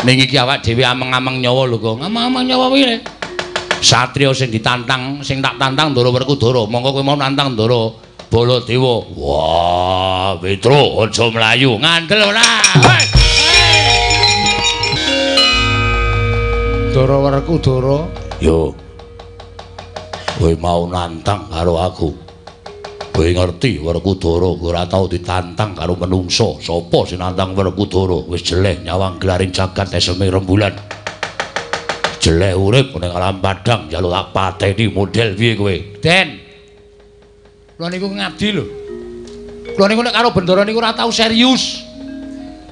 Ning iki awak dhewe ameng-ameng nyawa lho, Kang. Ameng-ameng nyawa piye? Satriya sing ditantang, sing tak tantang Ndara Werkudara. Monggo kowe mau nantang Ndara Baladewa. Wah, Petruk aja mlayu, ngandel ora. Ndara Werkudara, yo. Kowe mau nantang karo aku. Kowe ngerti Werkudara ora tau ditantang karo menungso. Sapa sing nantang Werkudara? Wis jeleh nyawang gelaring jagat eseme rembulan. Jeleh urip ning alam padang njaluk tak pateni model piye kowe? Den. Kula niku ngabdi lho. Kula niku nek karo Bendara niku ora tau serius.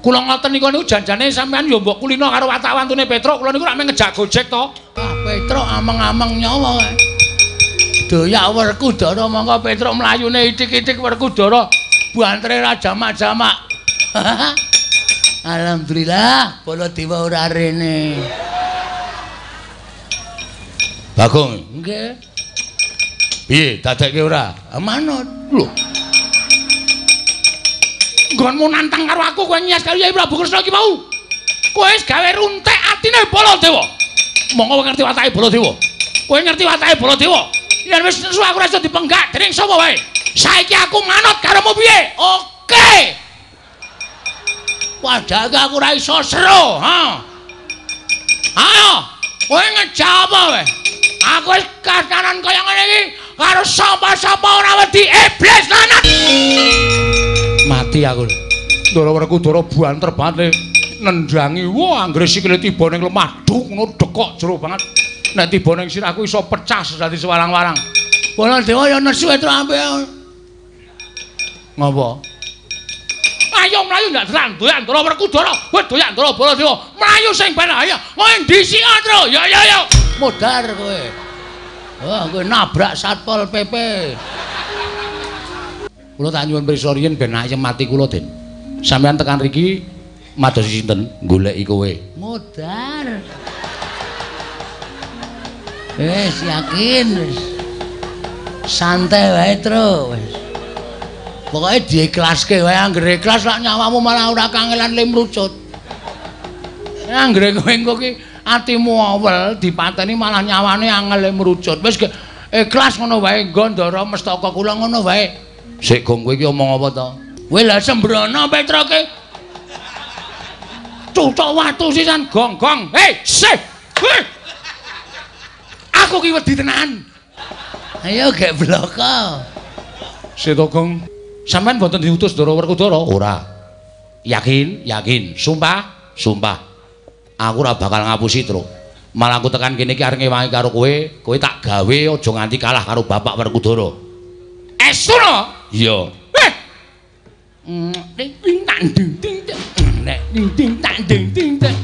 Kula ngoten niku janjane sampean yo mbok kulino karo watak-wantune Petruk, kula niku rak ngejak Gojek to. Ah, Petruk ameng-ameng nyawa kae. Doyak Werkudara monggo Petruk mlayune itik-itik Werkudara bantre ra jamak-jamak. Alhamdulillah Baladewa ora rene. Bagong, nggih. Piye dadekke ora? Manut. Lho. Nggonmu nantang karo aku kowe nyas karo Yai Prabu Kresna iki mau. Kowe wis gawe runtek atine Baladewa. Monggo ngerti watake Baladewa. Kowe ngerti watake Baladewa. Yen wis nesu aku ora iso dipenggak dening sapa wae. Saiki aku manut karomu piye? Oke. Padahal aku ora iso sero, ha. Ayo, kowe ngejawab wae. Aku wis kasanan kaya ngene iki karo sapa-sapa ora wedi iblis lanat. Mati aku. Ndara Werkudara banter banget nendhangi. Wah, anggere sikile tiba ning lemah duk ngono dekok jero banget. Nek tiba ning sirahku iso pecah dadi sewarang-warang. Baladewa ya nesu itu ampe. Ngapa? Ayo mlayu ndak doyan Ndara Werkudara. Wis doyan Ndara Baladewa. Mlayu sing ben ayo. Kowe ndisi antro. Ya ya ya. Modar kowe. Wah, kowe nabrak Satpol PP. Kula tak nyuwun pirsa riyen ben ayem mati kula, Den. Sampeyan tekan riki madosi sinten goleki kowe? Modar. Wis yakin wis. Santai wae, Tru. Wis. Pokoke diiklaske wae, anggere ikhlas lak nyawamu malah ora kangelan limrucut. Anggere kowe engko ki atimu awel dipateni malah nyawane angel merucut. Wis ikhlas ngono wae, Gandara mestaka kula ngono wae. Sik Gong kowe iki omong apa to? Kowe lha sembrono Petroke. Cucuk watu sisan gong-gong. Hei, sih. Aku ki wedi tenan. Ayo gek bloko. Sik to Gong. Sampeyan mboten diutus Ndara Werkudara? Ora. Yakin? Yakin. Sumpah? Sumpah. Aku ora bakal ngapusi, Tru. Malah aku tekan kene iki arep ngewangi karo kowe tak gawe aja nganti kalah karo Bapak Werkudara. Estono? Iya. Ding ding tak ding ding nek ding ding tak ding ding ding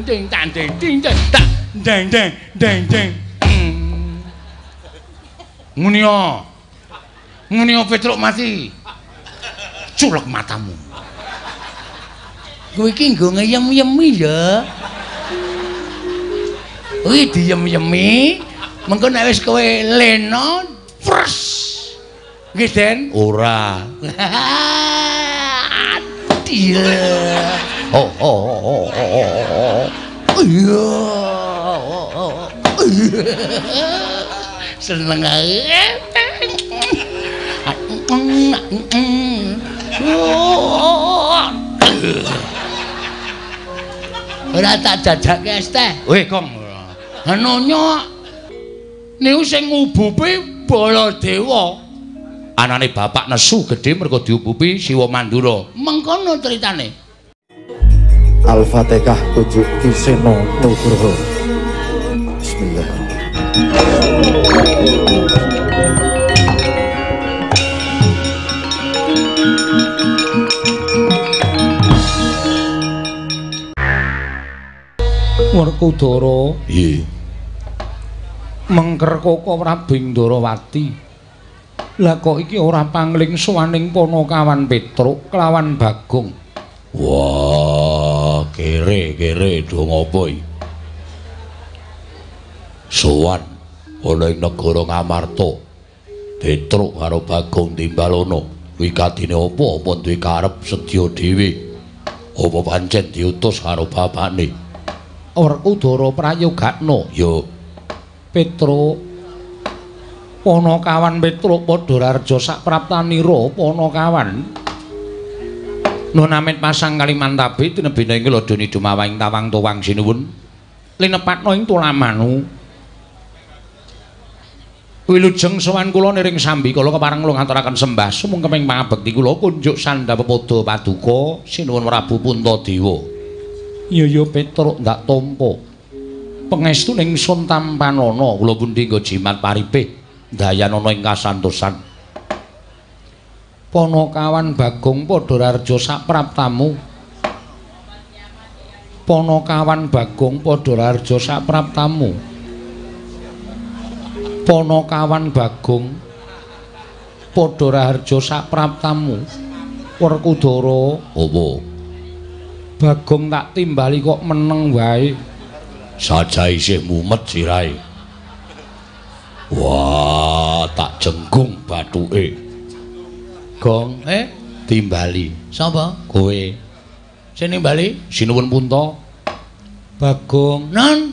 ding tak ding ding tak ding ding ding ding. Munio. Munio Petruk mati. Culek matamu. Kowe iki nggo ngeyem-yemi ya. Kuwi diyem-yemi, mengko nek wis kowe lena, pres. Nggih, Den? Ora. Adil. Oh. Iya. Seneng ae. Ora tak jajake es teh. Weh, Gong. Anonya niku sing ngubupi Baladewa. Anane bapak nesu gedhe mergo diubupi Siwa Mandura. Mengkono critane. Al-Fatihah tujuh Kiseno Nugroho. Bismillah. Werkudara. Nggih. Mengker Koko Prabing Ndarawati. Lah kok iki ora pangling suwaning Panakawan Petruk kelawan Bagong. Wah, kere do ngopo iki? Sowan ana ing negara Ngamarta. Petruk karo Bagong Timbalana. Kuwi kadine apa duwe karep sedya dhewe. Apa pancen diutus karo bapakne? Werkudara prayogakna. Yo. Petruk Panakawan Petruk Padararja sapraptanira Panakawan. Nuwun amit pasang Kalimantabe tinebena ing ladoni dumawahing tawang towang sinuwun. Linepatna ing tulamanu. Wilujeng sowan kula niring sambi kula kepareng kula ngaturaken sembah sumengkeping pangabekti kula kunjuk Sandhapepada Paduka sinuwun Prabu Puntadewa. Iya Petruk ndak tampa. Pangestuning Sun Tampanana kula pundi nggo jimat paripih dayanana ing kasantosan. Panakawan Bagong Padararja sapraptamu. Panakawan Bagong Padararja sapraptamu. Panakawan Bagong Padararja sapraptamu. Werkudara, apa? Bagong tak timbali kok meneng wae. Saja isih mumet sirahe. Wah, tak jenggung bathuke. Gong, timbali. sapa? Kowe. Sing nimbali? Sinuwun Punta. Bagong. Nan.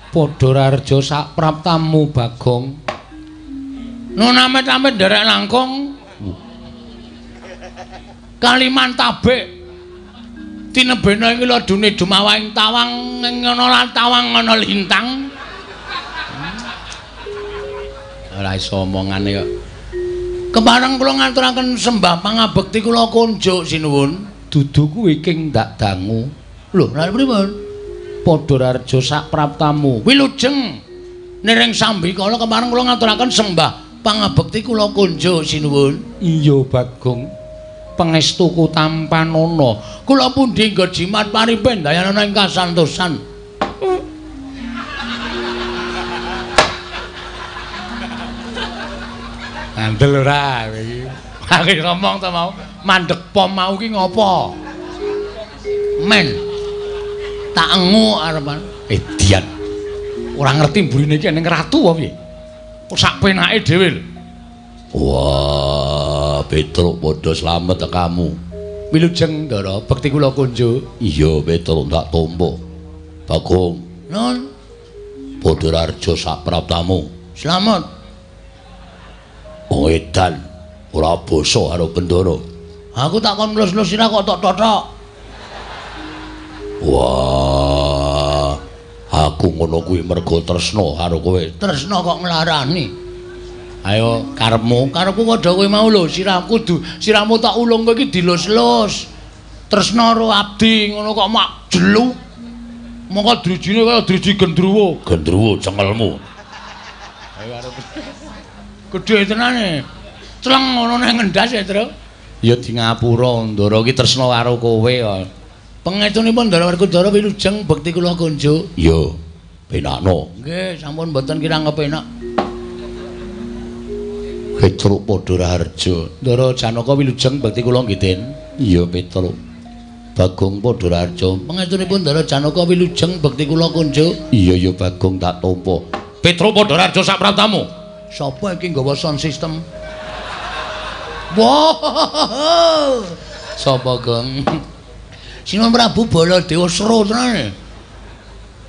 Padararja sapraptamu Bagong. Nun amit-amit nderek langkung. Kalimantabe. Tinebena iki ladune dumawahing tawang ing ana tawang ana lintang. Ora iso omongane kok. Kepareng kula ngaturaken sembah pangabekti kula kunjuk sinuwun. Dudu kuwi king ndak dangu. Lho, lha pripun? Padararja sapraptamu. Wilujeng niring sambi kala kepareng kula ngaturaken sembah pangabekti kula kunjuk sinuwun. Iya Bagong. Pangestuku Tampanana. Kula pundi nggo jimat paripin dayanana ing kasantosan. Andel ora iki. Aku ngomong ta mau, mandeg pom mau ki ngopo? Men. Tak engu arepan. Dian. Ora ngerti mburine iki ning ratu apa piye? Sak penake dhewe lho. Wah, Petruk padha slamet kamu. Wilujeng Ndara, bekti kula kunjuk. Iya, Petruk tak tampa. Bagong. Nun. Padararja sapraptamu. Slamet. Wong edan ora basa karo Bendara. Aku tak kon nglus-nglus sira kok tok-tok. Wah, aku ngono kuwi mergo tresna karo kowe. Tresna kok nglarani. Ayo karepmu, karepku padha kowe mau lho, sirahmu tak ulung kowe iki dilus-lus. Tresna karo abdi ngono kok mak jelu. Mongko drijine kaya driji gendruwo. Gendruwo cengelmu. Ayo arep. Gedhe tenane. Cleng ngono nang ngendas ya, Tru. Ya di ngapura Ndara iki tresna karo kowe kok. Pengetunipun Ndara Werkudara wilujeng bekti kula kunjuk. Iya, penakno. Nggih, sampun mboten kirang kepenak. Petruk Padararja. Ndara Janaka wilujeng bekti kula nggih, Iya, Petruk. Bagong Padararja. Pengetunipun Ndara Janaka wilujeng bekti kula kunjuk. Iya, ya Bagong tak tampa. Petruk Padararja sapraptamu. Sapa iki nggawa sound system? Wow. Sapa, Gong? Sinuwun Prabu Baladewa sro tenane.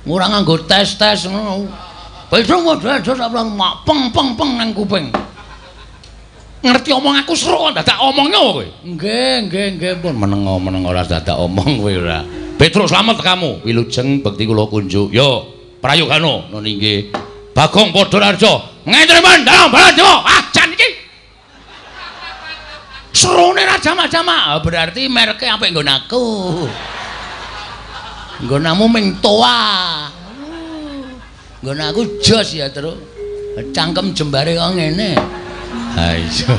Ora nganggo tes-tes ngono. Petruk Padararja sapraptamu mak peng nang kuping. Ngerti omong aku sro dadak omongnya kowe. Nggih, pun meneng ora dadak omong kowe ora. Petruk slamet kamu. Wilujeng bekti kula kunjuk. Yo, prayogano. Nun inggih. Bagong Padararja. Ngenten men, dalam Baladewa. Ajan iki. Serone ra jama-jama. Berarti mereke apik nggon aku. Nggonamu ming toa. Nggon aku jos ya, Tru. Cangkem jembare kok ngene. Ha iya.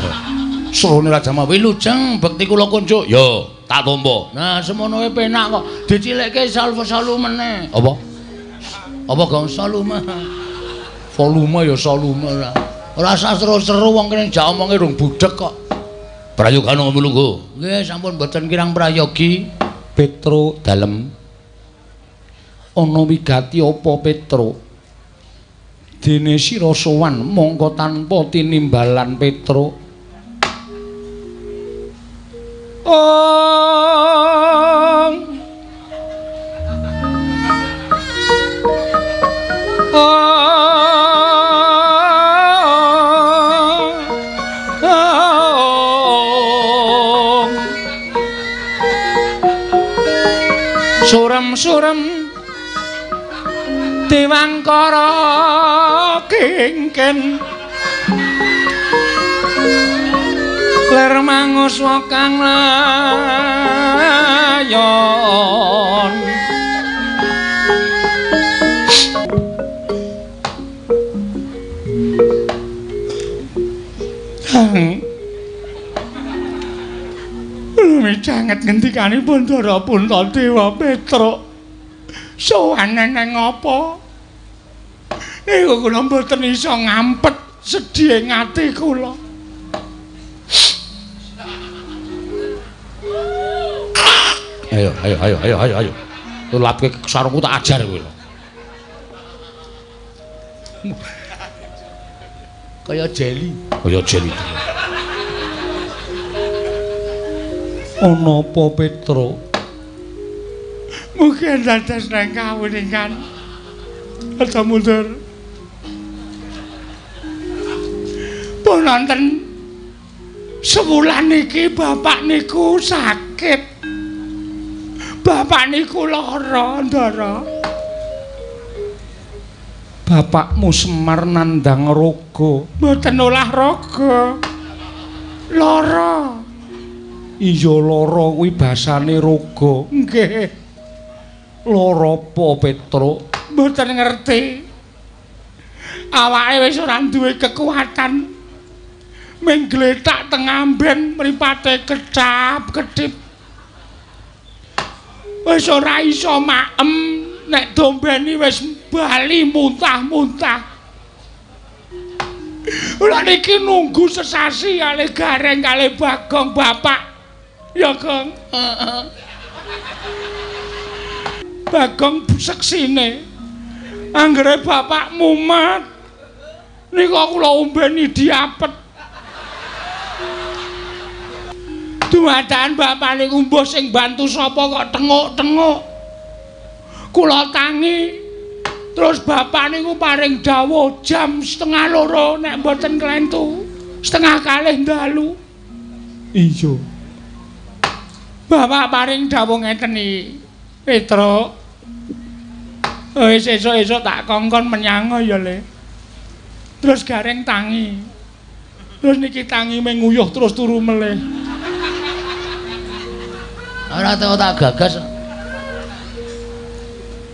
Serone ra jama wilujeng bekti kula kunjuk. Yo, tak tampa. Nah, semono wae penak kok. Dicilikke salu meneh. Apa? Apa Gong salume? Volume ya salume ora. Ora seru-seru wong kene jak omonge rung budhek kok. Prayogane mulunggu. Nggih, sampun mboten kirang prayogi. Petruk dalem. Ana wigati apa Petruk? Dene sira sowan mongko tanpa tinimbalan Petruk. Oh surem-surem Dewangkara kengken ler manguswa kang layon Mijanget ngendikanipun Ndara Puntadewa Petruk sowan neng apa? Niku kula mboten iso ngampet sedhiye ati kula. Ayo. Tulapke sarungku tak ajar kowe. Kaya jeli. Ana apa Petruk? Mugi dados nang kawuningan. Ada mundur. Pun wonten sewulan iki bapak niku sakit. Bapak niku lara, Ndara. Bapakmu Semar nandhang raga, mboten olahraga. Lara. Iya lara kuwi basane raga. Nggih. Lara apa Petruk? Mboten ngerti. Awake wis ora duwe kekuatan. Ming gletak teng amben mripate kecap-ketip. Wis ora iso maem nek dombeni wis bali muntah-muntah. Ora niki nunggu sesasi kali Gareng kali Bagong bapak. Ya, Gong. Bagong seksine. Anggere bapak mumet. Nika kula umbeni diapet. Dumadaan bapak niku mbuh sing bantu sapa kok tenguk-tenguk. Kula tangi. Terus bapak niku paring dawuh jam 1:30 nek mboten klentu. 1:30 dalu. Iya. Bapak paring dawuh ngeten iki. Petruk. Wis esuk-esuk tak kongkon menyang ya, Le. Terus Gareng tangi. Terus niki tangi menguyuh terus turu meleh. Ora tau tak gagas.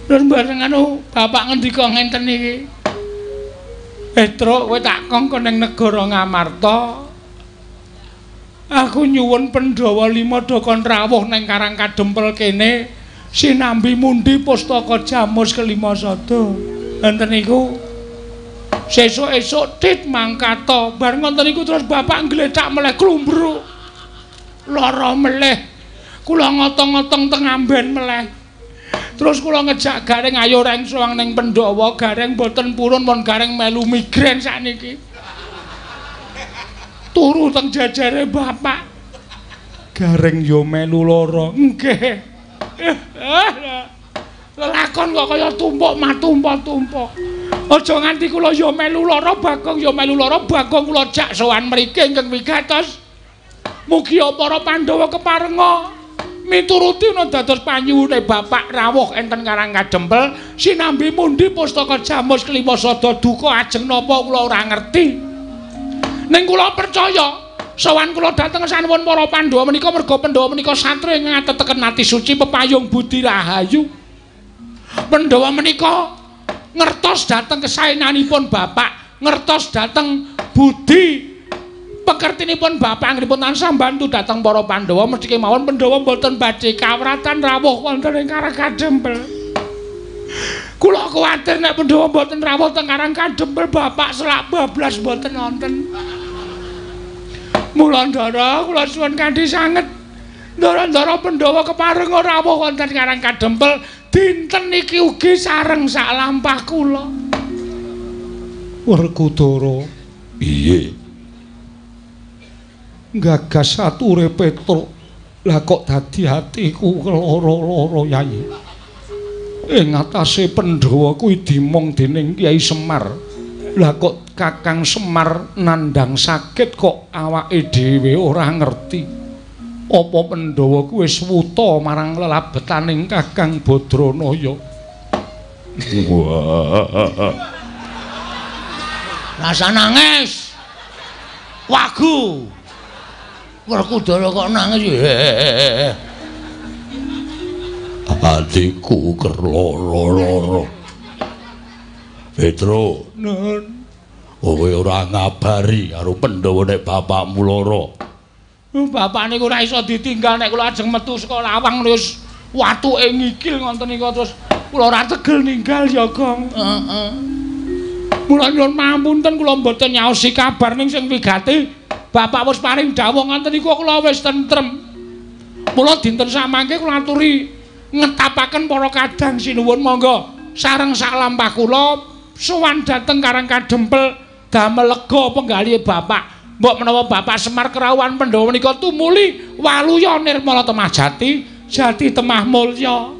Terus bareng anu bapak ngendika ngenten iki. Petruk kowe tak kongkon ning negara Ngamarta. Aku nyuwun Pandhawa 5 dokon rawuh ning Karang Kadempel kene sinambi mundi pustaka Jamus kelima sada. Enten niku sesuk-esuk tit mangkata. Bar ngoten niku terus bapak nggletak meleh klumbruk. Lara meleh. Kula ngotong-ngotong teng amben meleh. Terus kula ngejak Gareng ayo reng sowan ning Pandhawa. Gareng boten purun mon Gareng melu migren sakniki. Turu teng jajare bapak. Gareng yo melu lara. Nggih. Lelakon kok kaya tumpuk matumpa-tumpa. Aja nganti kula yo melu lara, Bagong yo melu lara, Bagong kula jak sowan mriki ingkang wigatos. Mugi para Pandhawa keparenga mituruti ana dados panyuwune bapak rawuh enten Karang Kadempel sinambi mundi pustaka Jamus kelima sada duka ajeng napa kula ora ngerti. Ning kula percaya sowan kula dhateng sanuwun para Pandhawa menika merga Pandhawa menika satri ngateteken ati suci pepayung budi rahayu. Pandhawa menika ngertos dhateng kesaenanipun bapak, ngertos dhateng budi pekertinipun bapak anggenipun tansah mbantu dhateng para Pandhawa mesti kemawon Pandhawa mboten badhe kawratan rawuh wonten ing Karang Kadempel. Kula kuwatir nek Pandhawa mboten rawuh teng Karang Kadempel bapak selak bablas mboten wonten. Mula Ndara kula suwun kanthi sanget Ndara-ndara Pandhawa keparenga rawuh wonten Karang Kadempel dinten niki ugi sareng sak lampah kula. Werkudara. Piye? Gagas ature Petruk. Lah kok dadi atiku lara-lara Yayi. Ing atase Pandhawa kuwi dimong dening Kyai Semar. Lah kok Kakang Semar nandhang sakit kok awake dhewe ora ngerti. Apa Pandhawa kuwi wis wuta marang lelabetaning Kakang Badranaya? Rasa nangis. Wagu. Werkudara kok nangis. Adikku kerloro-loro. Petro, Nun. kowe ora ngabari karo Pandhawa nek bapakmu lara. Bapak niku ora iso ditinggal nek kula ajeng metu saka lawang terus watuke ngikil ngoten niku terus kula ora tegel ninggal ya, Gong. Heeh. Mula nyuwun pamunten kula mboten nyaosi kabar ning sing wigati. Bapak wis paring dawuh ngoten niku kula wis tentrem. Mula dinten samangke kula aturi ngetapaken para kadang sinuwun monggo sareng sak lampah kula sowan dhateng Karang Kadempel damel lega penggalih Bapak. Mbok menawa Bapak Semar Kerawan Pandhawa menika tumuli waluya nirmala temah jati, jati temah mulya.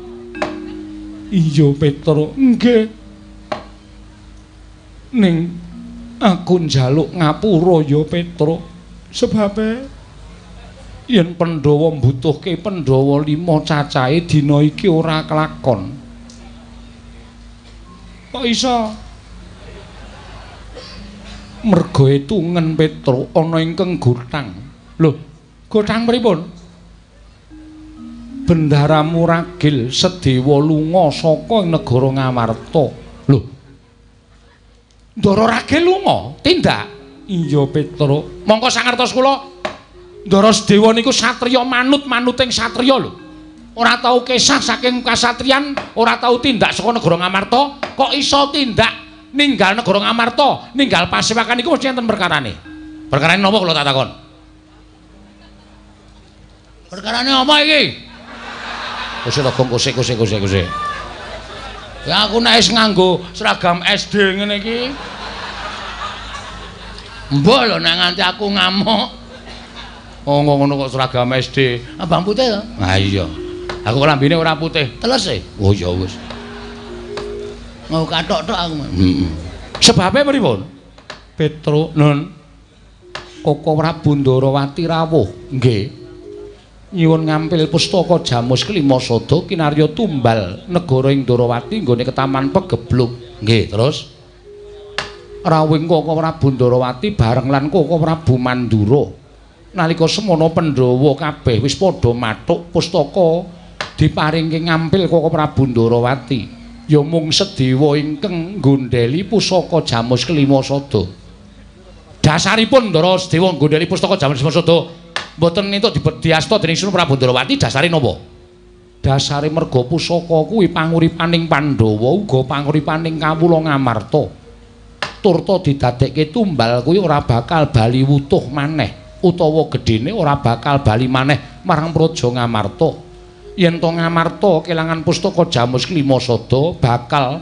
Iya, Petro, nggih. Ning aku njaluk ngapura ya, Petro. Sebabe yen Pandhawa mbutuhke Pandhawa 5 cacahe dina iki ora kelakon. Kok iso? Merga etungen Petro ana ingkang gotang. Lho, gotang pripun? Bendara Muragil Sedewa lunga saka negara Ngamarta. Lho. Ndara Ragil lunga, tindak? Iya, Petro. Mongko sangertos kula Ndara Sedewa niku satriya manut-manuting satriya lho. Ora tau kesah saking kasatriyan, ora tau tindak saka negara Ngamarta, kok iso tindak ninggal negara Ngamarta, ninggal Pasewakan iku mesti enten perkarane. Perkarane napa kula tak takon? Perkarane apa iki? Kusik to Gong, kusik. Ya aku nek wis nganggo seragam SD ngene iki. Mbok lho nek nganti aku ngamuk. Oh ngono kok seragam SD. Abang putih to? Ah iya. Aku lambene ora putih, teles e. Oh ya wis. Mau kathok-tok aku. Heeh. Sebabe pripun? Petro, Nun. Koko Prabu Ndarawati rawuh. Nggih. Nyuwun ngampil pustaka Jamus Klima Sada kinarya tumbal negara ing Ndarawati nggone ketaman Pegebluk. Nggih, terus rawuhing Koko Prabu Ndarawati bareng lan Koko Prabu Mandura. Nalika semana Pandhawa kabeh wis padha mathuk pustaka diparingke ngampil Koko Prabu Ndarawati. Ya mung Sedewa ingkang nggondheli pusaka Jamus Klima Sada. Dasaripun Ndara Sedewa nggondheli pustaka Jamus Klima Sada mboten entuk diasta dening Sunan Prabu Ndarawati, dasare napa? Dasare merga pusaka kuwi panguripaning Pandhawa uga panguripaning kawula Ngamarta. Turta didadekke tumbal kuwi ora bakal bali wutuh maneh utawa gedhene ora bakal bali maneh marang Praja Ngamarta. Yen to Ngamarta kelangan pustaka Jamus Klima Sada bakal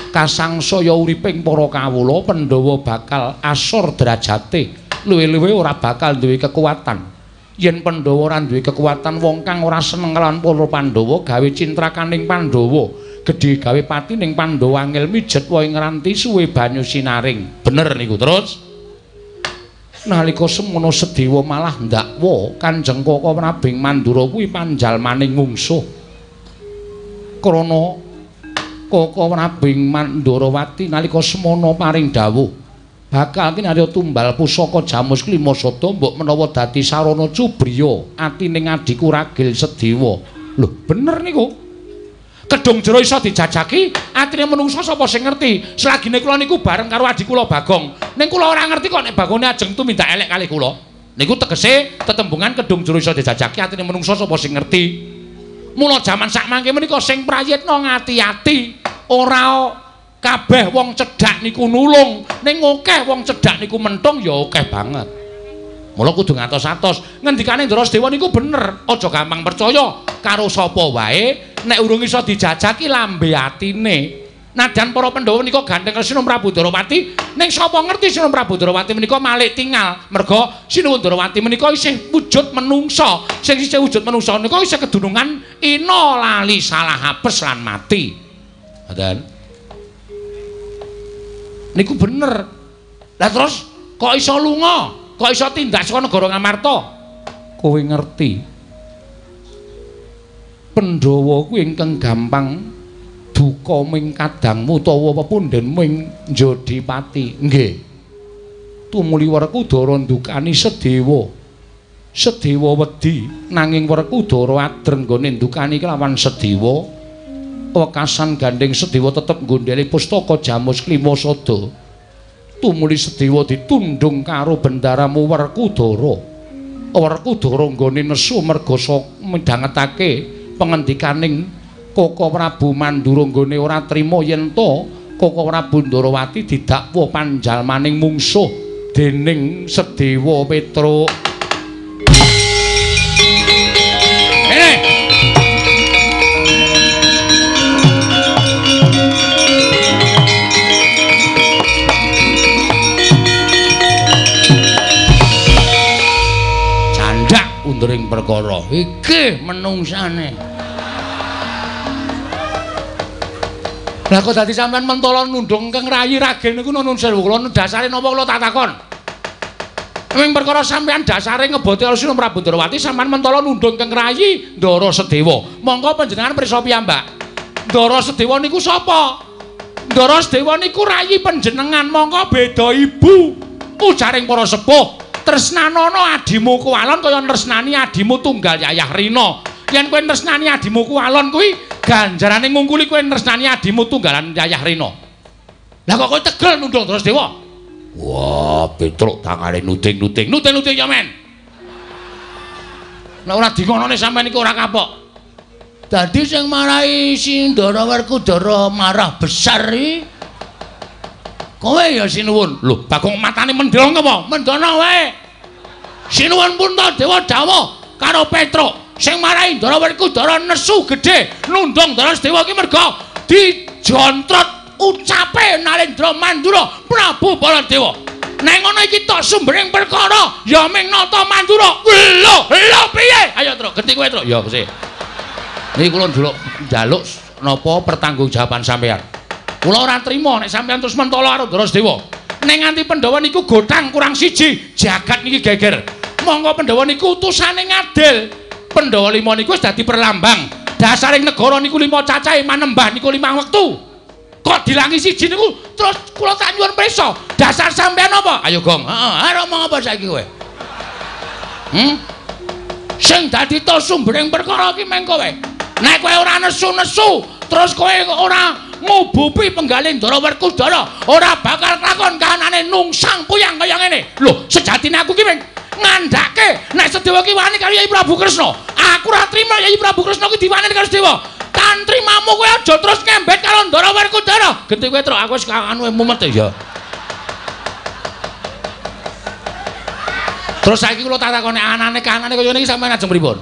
kasangsaya uriping para kawula, Pandhawa bakal asor derajate, luwih-luwih ora bakal duwe kekuatan. Yen Pandhawa ora duwe kekuatan, wong kang ora seneng kelawan para Pandhawa gawe cintrakaning Pandhawa, gedhe gawe pati ning Pandhawa angel mijet wae ngranti suwe banyu sinaring. Bener niku. Terus nalika semono Sedewa malah ndakwa Kanjeng Koko Prabing Mandura kuwi panjalmaning mungsuh. Krana Koko Prabing Mandurawati nalika semono paring dawuh bakal kinarya tumbal pusaka Jamus Klima Sada mbok menawa dadi sarana cubriya atining adiku Ragil Sedewa. Lho, bener niku. Kedung jero iso dijajaki, atine menungsa sapa sing ngerti. Selagine kula niku bareng karo adik kula Bagong. Ning kula ora ngerti kok nek Bagone ajeng tumindak elek kalih kula. Niku tegese tetembungan kedung jero iso dijajaki, atine menungsa sapa sing ngerti. Mula jaman sakmangke menika sing prayitna ngati-ati. Ora kabeh wong cedhak niku nulung, ning akeh wong cedhak niku mentung ya akeh banget. Mula kudu ngatos-atos. Ngendikane Ndara Sedewa niku bener, aja gampang percaya karo sapa wae nek urung iso dijajaki lambe atine. Nadan para Pandhawa menika gandeng Sinuwun Prabu Ndarawati, ning sapa ngerti Sinuwun Prabu Ndarawati menika malih tinggal. Merga Sinuwun Ndarawati menika isih wujud menungsa. Sing isih wujud menungsa menika isih kedunungan ina lali salah hapes lan mati. Ngoten. Niku bener. Lah terus kok iso lunga? Kok iso tindak saka negara Ngamarta? Kowe ngerti Pandhawa kuwi ingkang gampang duka ming kadangmu utawa pepunden ming Jodipati. Nggih. Tumuli Werkudara ndukani Sedewa. Sedewa wedi nanging Werkudara adreng nggone ndukani kelawan Sedewa. Wekasan gandeng Sedewa tetep nggondheli pustaka Jamus Klimasada. Tumuli Sedewa ditundhung karo bendaramu Werkudara. Werkudara nggone nesu merga midhangetake pengendikaning Koko Prabu Mandura nggone ora trima yen to Koko Prabu Ndarawati didakwa panjalmaning mungsuh dening Sedewa Petruk. Undering perkara iki menungsane. Lah kok dadi sampean mentala nundung Kang Rayi Ragen niku nuwun sewu kula dasare napa kula tak takon. Ing perkara sampean dasare ngeboti Asina Prabu Ndarawati sampean mentala nundung Kang Rayi Ndara Sedewa. Monggo panjenengan prisa piyambak. Ndara Sedewa niku sapa? Ndara Sedewa niku rayi panjenengan monggo beda ibu. Ujaring para sepuh. Tresnanono adimu Kuwalon kaya tresnani adimu tunggal Yayah Rina. Yen kowe tresnani adimu Kuwalon kuwi ganjarane ngungkuli kowe tresnani adimu tunggalan Yayah Rina. Lah kok kowe tegel nundung terus Dewa? Wah, Petruk tangane nuting-nuting. Nuting-nuting ya, men. Lah ora dingonone sampean iki ora kapok. Dadi sing marahi Sindara Werkudara marah besar iki kowe ya sinuwun. Lho, Bagong matane mendhong apa? Mendono wae. Sinuwun Puntadewa dawuh karo Petruk, sing marahi Ndara Werkudara nesu gedhe nundung Ndara Sedewa iki merga dijontrot ucape Narendra Mandura Prabu Baladewa. Nek ngono iki tok sumbering perkara ya ming nata Mandura. Lho piye? Ayo Truk, genti kowe Truk. Ya Gusti. Niki kula njaluk napa pertanggungjawaban sampean. Kula ora trima nek sampeyan terus mentala karo Ndara Sedewa. Nek nganti Pandhawa niku godhang kurang siji, jagat niki geger. Monggo Pandhawa niku utusane ngadil. Pandhawa 5 niku wis dadi perlambang. Dasaring negara niku 5 cacahe manembah niku 5 wektu. Kok dilangi siji niku terus kula tak nyuwun prisa. Dasar sampeyan apa? Ayo Gong. Heeh, arep ngomong apa saiki kowe? Sing dadi to sumbering perkara iki meng kowe. Nek kowe ora nesu-nesu, terus kowe ora ngubupi penggalih Ndara Werkudara, ora bakal lakon kahanane nungsang puyang kaya ngene. Lho, sejatine aku ki ngandhake nek Sedewa ki wani karo Yai Prabu Kresna. Aku ora trima Yai Prabu Kresna ki diwani karo Sedewa. Tantrimamu kowe aja terus ngembet karo Ndara Werkudara. Genti kowe Truk, aku wis anu mumet ya. Terus saiki kula tak takoni anane kanane kaya niki sampeyan ajeng pripun?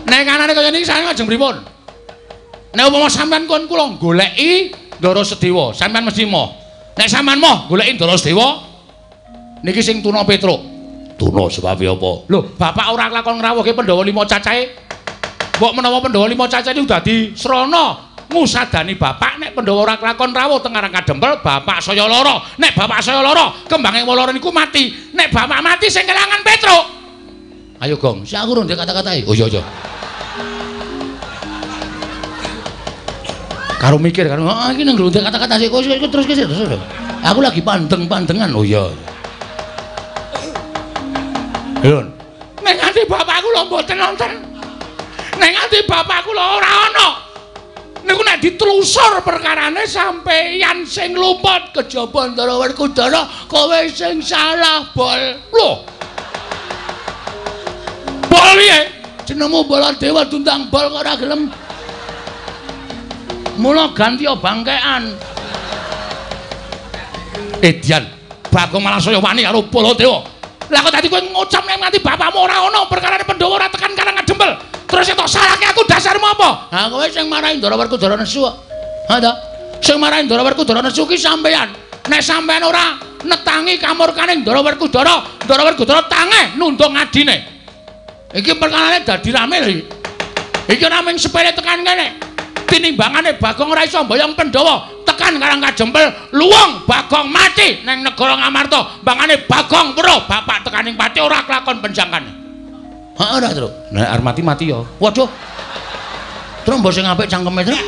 Nek kanane kaya niki sampeyan ajeng pripun? Nek umpama sampean kon kula goleki Ndara Sedewa, sampean mesti moh. Nek sampean moh goleki Ndara Sedewa, niki sing tuna Petruk. Tuna sebab apa? Lho, bapak ora lakon ngrawuhke Pandhawa 5 cacahe. Mbok menawa Pandhawa 5 cacahe niku dadi srana ngusadani bapak nek Pandhawa ora lakon rawuh teng Karang Kadempel, bapak saya lara. Nek bapak saya lara, kembange Walara niku mati. Nek bapak mati sing kelangan Petruk. Ayo Gong, sak aku ndek kata-katae. Oh iya. Karo mikir karo iki nang ngruntek kata-kata sik terus terus. Aku lagi pandeng-pandengan. Oh iya. Lho. Nek nganti bapakku lho mboten nonton. Nek nganti bapakku lho ora ana. Niku nek ditelusur perkarane sampeyan sing lumput kejaba Ndara Werkudara, kowe sing salah bol. Lho. Bol piye? Jenengmu Baladewa tuntang bol kok ora gelem. Mula ganti bangkean. Edian, Bagong malah saya wani karo Baladewa. Lah kok dadi kowe ngucap nek nganti bapakmu ora ana perkarane Pandhawa ora tekan Karang Kadempel. Terus entuk salahke aku dasarmu apa? Ha kowe sing marahi Ndara Werkudara nesu. Ha ta? Sing marahi Ndara Werkudara nesu ki sampeyan. Nek sampeyan ora netangi kamurkaning Ndara Werkudara tangeh nundung adine. Iki perkarane dadi rame lho. Iki ora mung sepele tekan kene. Tinimbangane Bagong ora iso mboyong Pandhawa tekan Karang Kadempel luwung Bagong mati nang negara Ngamarta bangane Bagong weruh bapak tekaning pati ora kelakon penjangkane. Heeh ora Truk. Nek arep mati ya. Waduh. Truk mbok sing apik cangkeme, Truk.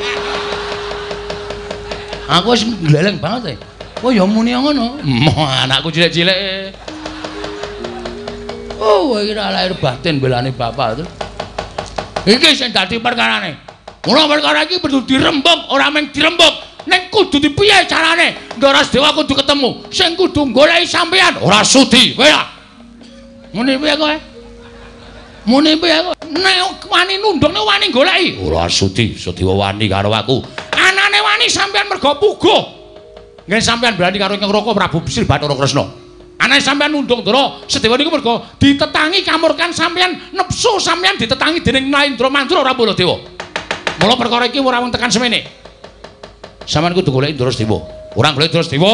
Aku wis gleleng banget e. Oh ya muni ngono. Anakku cilik-cilik. Oh, kira lahir batin belani bapak, Truk. Iki sing dadi perkarane. Ora perkara iki kudu dirembug, ora mung dirembug. Ning kudu dipiye carane? Ndara Dewa kudu ketemu. Sing kudu goleki sampean ora sudi. Kowe ya. Muni piye kowe? Muni piye kowe? Nek wani nundungne wani goleki. Ora sudi, Sudewa wani karo aku. Anane wani sampean mergo puguh. Nggih sampean berani karo Nyang Raka Prabu Sri Bathara Kresna. Anane sampean nundung Ndara Sedewa niku mergo ditetangi kamurkan sampean nepsu sampean ditetangi dening Naindra Mandra ora Baladewa. Mula perkara iki ora mung tekan semene. Sampeyan kudu goleki Ndara Sedewa. Ora goleki Ndara Sedewa,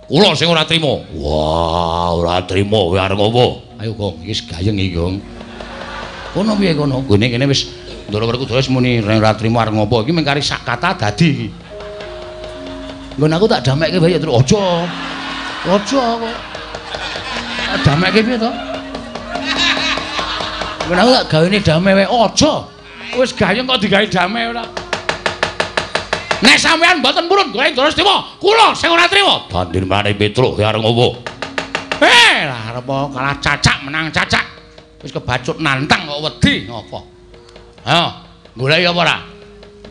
kula sing ora trima. Wah, ora trima kowe arep ngopo? Ayo, Gong, iki gayeng iki, Gong. Kono piye kono? Gone kene wis Ndara Werkudara wis muni ora trima arep ngopo. Iki mung kari sak kata dadi iki. Nggon aku tak damekke bae terus aja. Aja kok. Tak damekke piye to? Nggon aku tak gawene damai wae aja. Wis gayeng kok digawe damai ora. Nek sampean mboten purun golek Ndara Sedewa, kula sing ora trima. Bandir mrene Petruk ya arep ngopo? Arep kalah cacak menang cacak. Wis kebacut nantang kok wedi ngopo. Ayo, golek apa ora?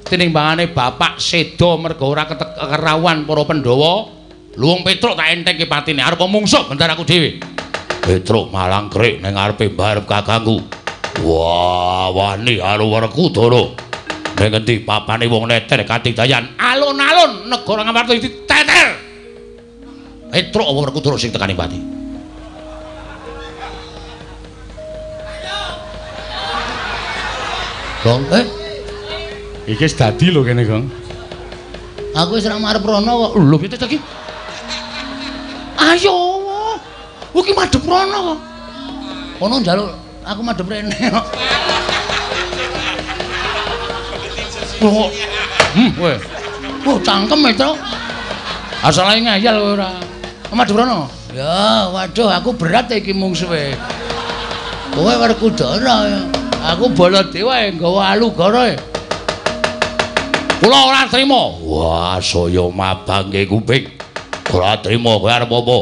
Tinimbangane bapak seda mergo ora kerawuhan para Pandhawa, luwung Petruk tak entengke patine arep mungsuh bentar aku dhewe. Petruk malang krik ning ngarepe mbarep kakangku. Wah, wani karo Werkudara. Ning endi papane wong neter Katidayan alun-alun negara Ngamarta diteter. Petruk apa Werkudara sing tekani pati? Gong, iki wis dadi lho kene, Gong. Aku wis ora marep rono kok. Lho piye iki? Ayo. Iki madhep rono kok. Ono njaluk aku madhep rene kok. Oh. Kowe. Oh, cangkem itu. Asale ngayal kowe ora. Madhep rono. Ya, waduh aku berat iki mungsuhe. Kowe Werkudara. Aku Baladewa nggawa alugara. Kula ora trima. Wah, saya mabangke kuping. Ora trima kowe arep apa?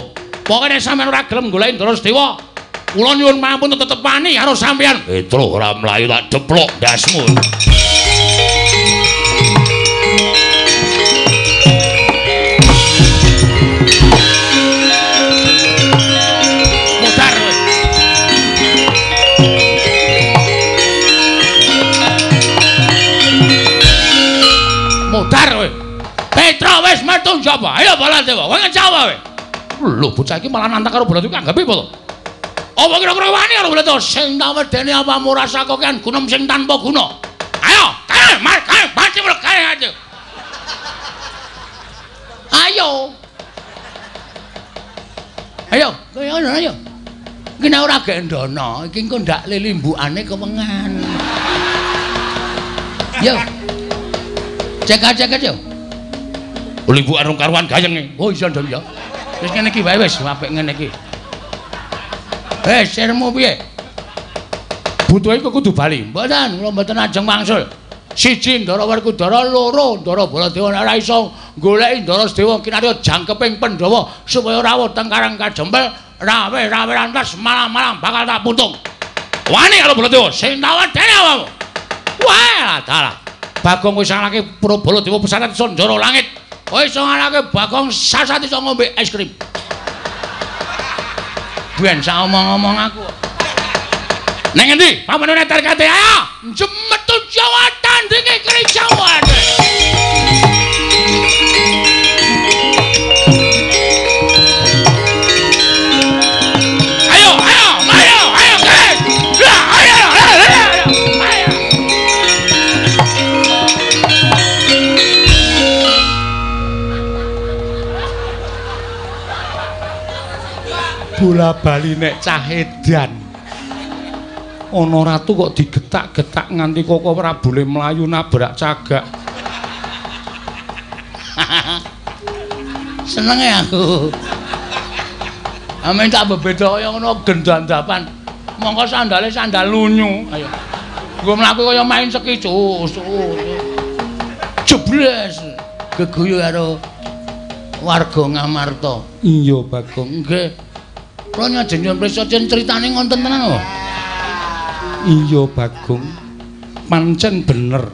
Pokoke sampeyan ora gelem goleki Ndara Sedewa. Kula nyuwun mampun tetep wani karo sampeyan. Petruk ora mlayu tak deplok ndasmu. Mudar kowe. Petruk wis metu njaba. Ayo Baladewa, kowe ngecawa kowe. Lho bocah iki malah nantang karo Baladewa anggape apa to? Apa kira-kira wani karo Baladewa sing tak wedeni apa murasa kokean gunem sing tanpa guna. Ayo, kae pati kae aja. Ayo. Ayo, kowe ngono ayo. Iki nek ora gendana, iki engko ndak lilimbukane kewengan. Yo. Cek-cek yo. Limbukan rung karuan gayenge. Oh iya ndang ya. Wis ngene iki wae wis apik ngene iki. Sirmu piye? Butuhe kok kudu bali. Mboten, kula mboten ajeng wangsul. Siji Ndara Werkudara, loro Ndara Baladewa nek ora iso goleki Ndara Sedewa kinarya jangkeping Pandhawa supaya rawuh teng Karang Kajempel, rawe lantas malam-malam bakal tak puntung. Wani karo Baladewa sing tawon dene awakmu. Wah, dalah. Bagong wis ngalake Para Baladewa pesantren Sanjara Langit. Wis ngalake Bagong sasat iso ngombe es krim. Ben sak omong-omong aku. Ning endi? Pamane neter kate ayo. Jemetu Jawa tandinge kericauan. Ayo, guys. Ayo. Bola bali nek cah edan. Ana ratu kok digetak-getak nganti kok ora boleh mlayu nabrak cagak. Senenge aku. Amen tak bebeda kaya ngono gendandapan. Mongko sandale sandal lunyu. Ayo. Nggo mlaku kaya main sekicus. Jebles. Geguyu karo warga Ngamarta. Iya, Bagong. Nggih. Kula nyajeng nyuwun prisa critane ngonten tenan lho. Iya, Bagong. Pancen bener.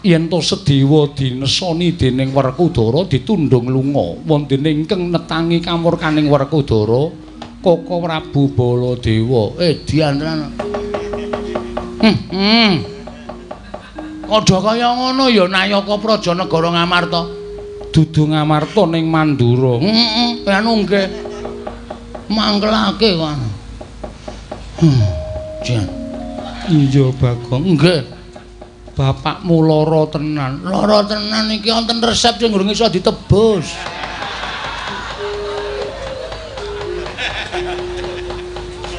Yen to Sedewa dinesoni dening Werkudara ditundung lunga wonten ingkang netangi kamurkaning Werkudara Koko Prabu Baladewa. Diantenan. Ada kaya ngono ya Nayaka Praja Negara Ngamarta. Dudu Ngamarta ning Mandura. Anu nggih. Mangkelake kono. Jan. Iya, Bagong. Nggih. Bapakmu lara tenan. Lara tenan iki wonten resep sing durung iso ditebus.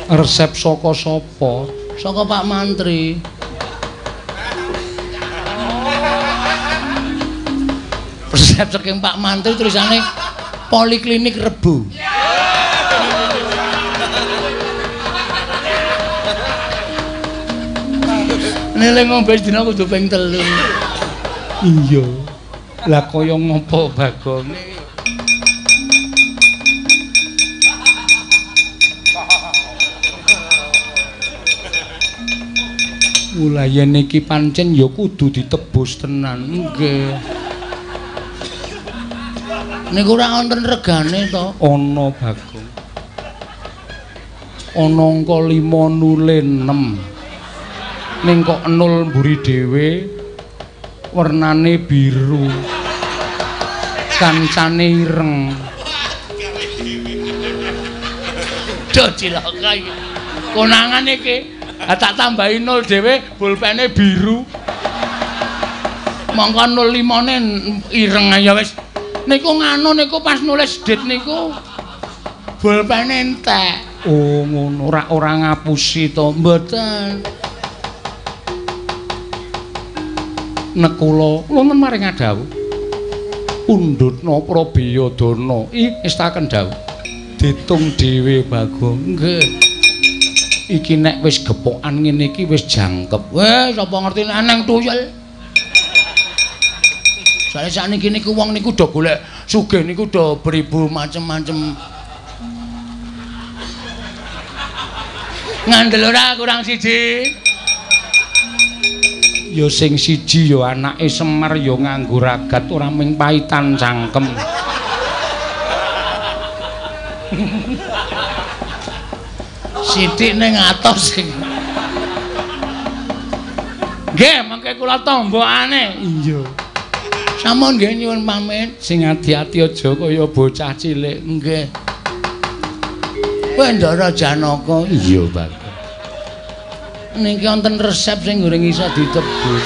Resep saka sapa? Saka Pak Mantri. Resep saking Pak Mantri tulisane Poliklinik Rebu. Nele ngombe dina kudu ping 3. Iya. Lah kaya ngopo, Bagong? Ulayan iki pancen ya kudu ditebus tenan. Nggih. Niku ora wonten regane to? Ana, Bagong. Ana angka 5 nule 6. Ning kok 0 mburi dhewe wernane biru. Kancane ireng. Do cilaka iki. Konangan iki. Tak tambahi 0 dhewe pulpene biru. Mongko 05-ne ireng ya wis. Niku nganu niku pas nulis dit niku pulpene entek. Oh ngono, ora ngapusi to, mboten. Nekula wonten maring dawuh. Undutna Prabiyadana istaken dawuh. Ditung dhewe Bagong. Nggih. Iki nek wis gepokan ngene iki wis jangkep. Weh, sapa ngerti nek nang tuyul. Soale sakniki niku wong niku do golek sugih niku do beribu macem-macem. Ngandel ora kurang siji. Ya sing siji ya anake Semar ya nganggo ragat ora ming paitan cangkem. Sithik ning atos sing. Nggih, mangke kula tombokane. Iya. Sampun nggih nyuwun pamit. Sing ati-ati aja kaya bocah cilik. Nggih. Bendara Janaka. Iya, Bagong. Niki wonten resep sing goreng iso ditebus.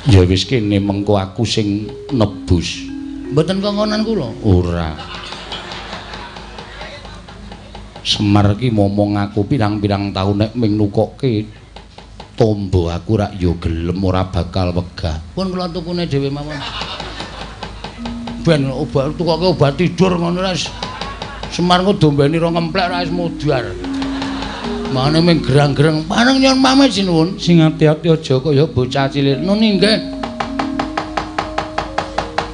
Ya wis kene mengko aku sing nebus. Mboten kongkonan kula. Ora. Semar ki momong aku pirang-pirang taun nek ming nukokke tombo aku rak ya gelem ora bakal wegah. Pun kula tukune dhewe mawon. Ben obat tukoke obat tidur ngono wis. Semar ngodombeni ro ngemplek ra wis mudhar. Mane ming gerang-gerang pareng nyuwun pamit sinuwun. Sing ati-ati aja kaya bocah cilik. Nuni nggih.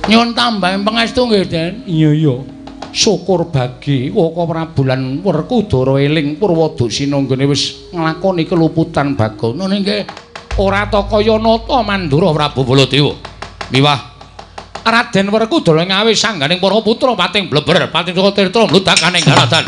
Nyuwun tambahi pangestu nggih, Den. Iya. Syukur bagi Waka Prabu lan Werkudara eling Purwadasina nggone wis nglakoni keluputan Bagong. Nuni nggih. Ora ta kaya nata Mandura Prabu Baladewa. Miwah Raden Werkudara ngawi sangganing para putra pating bleber pating Tirta mludakaning galadan.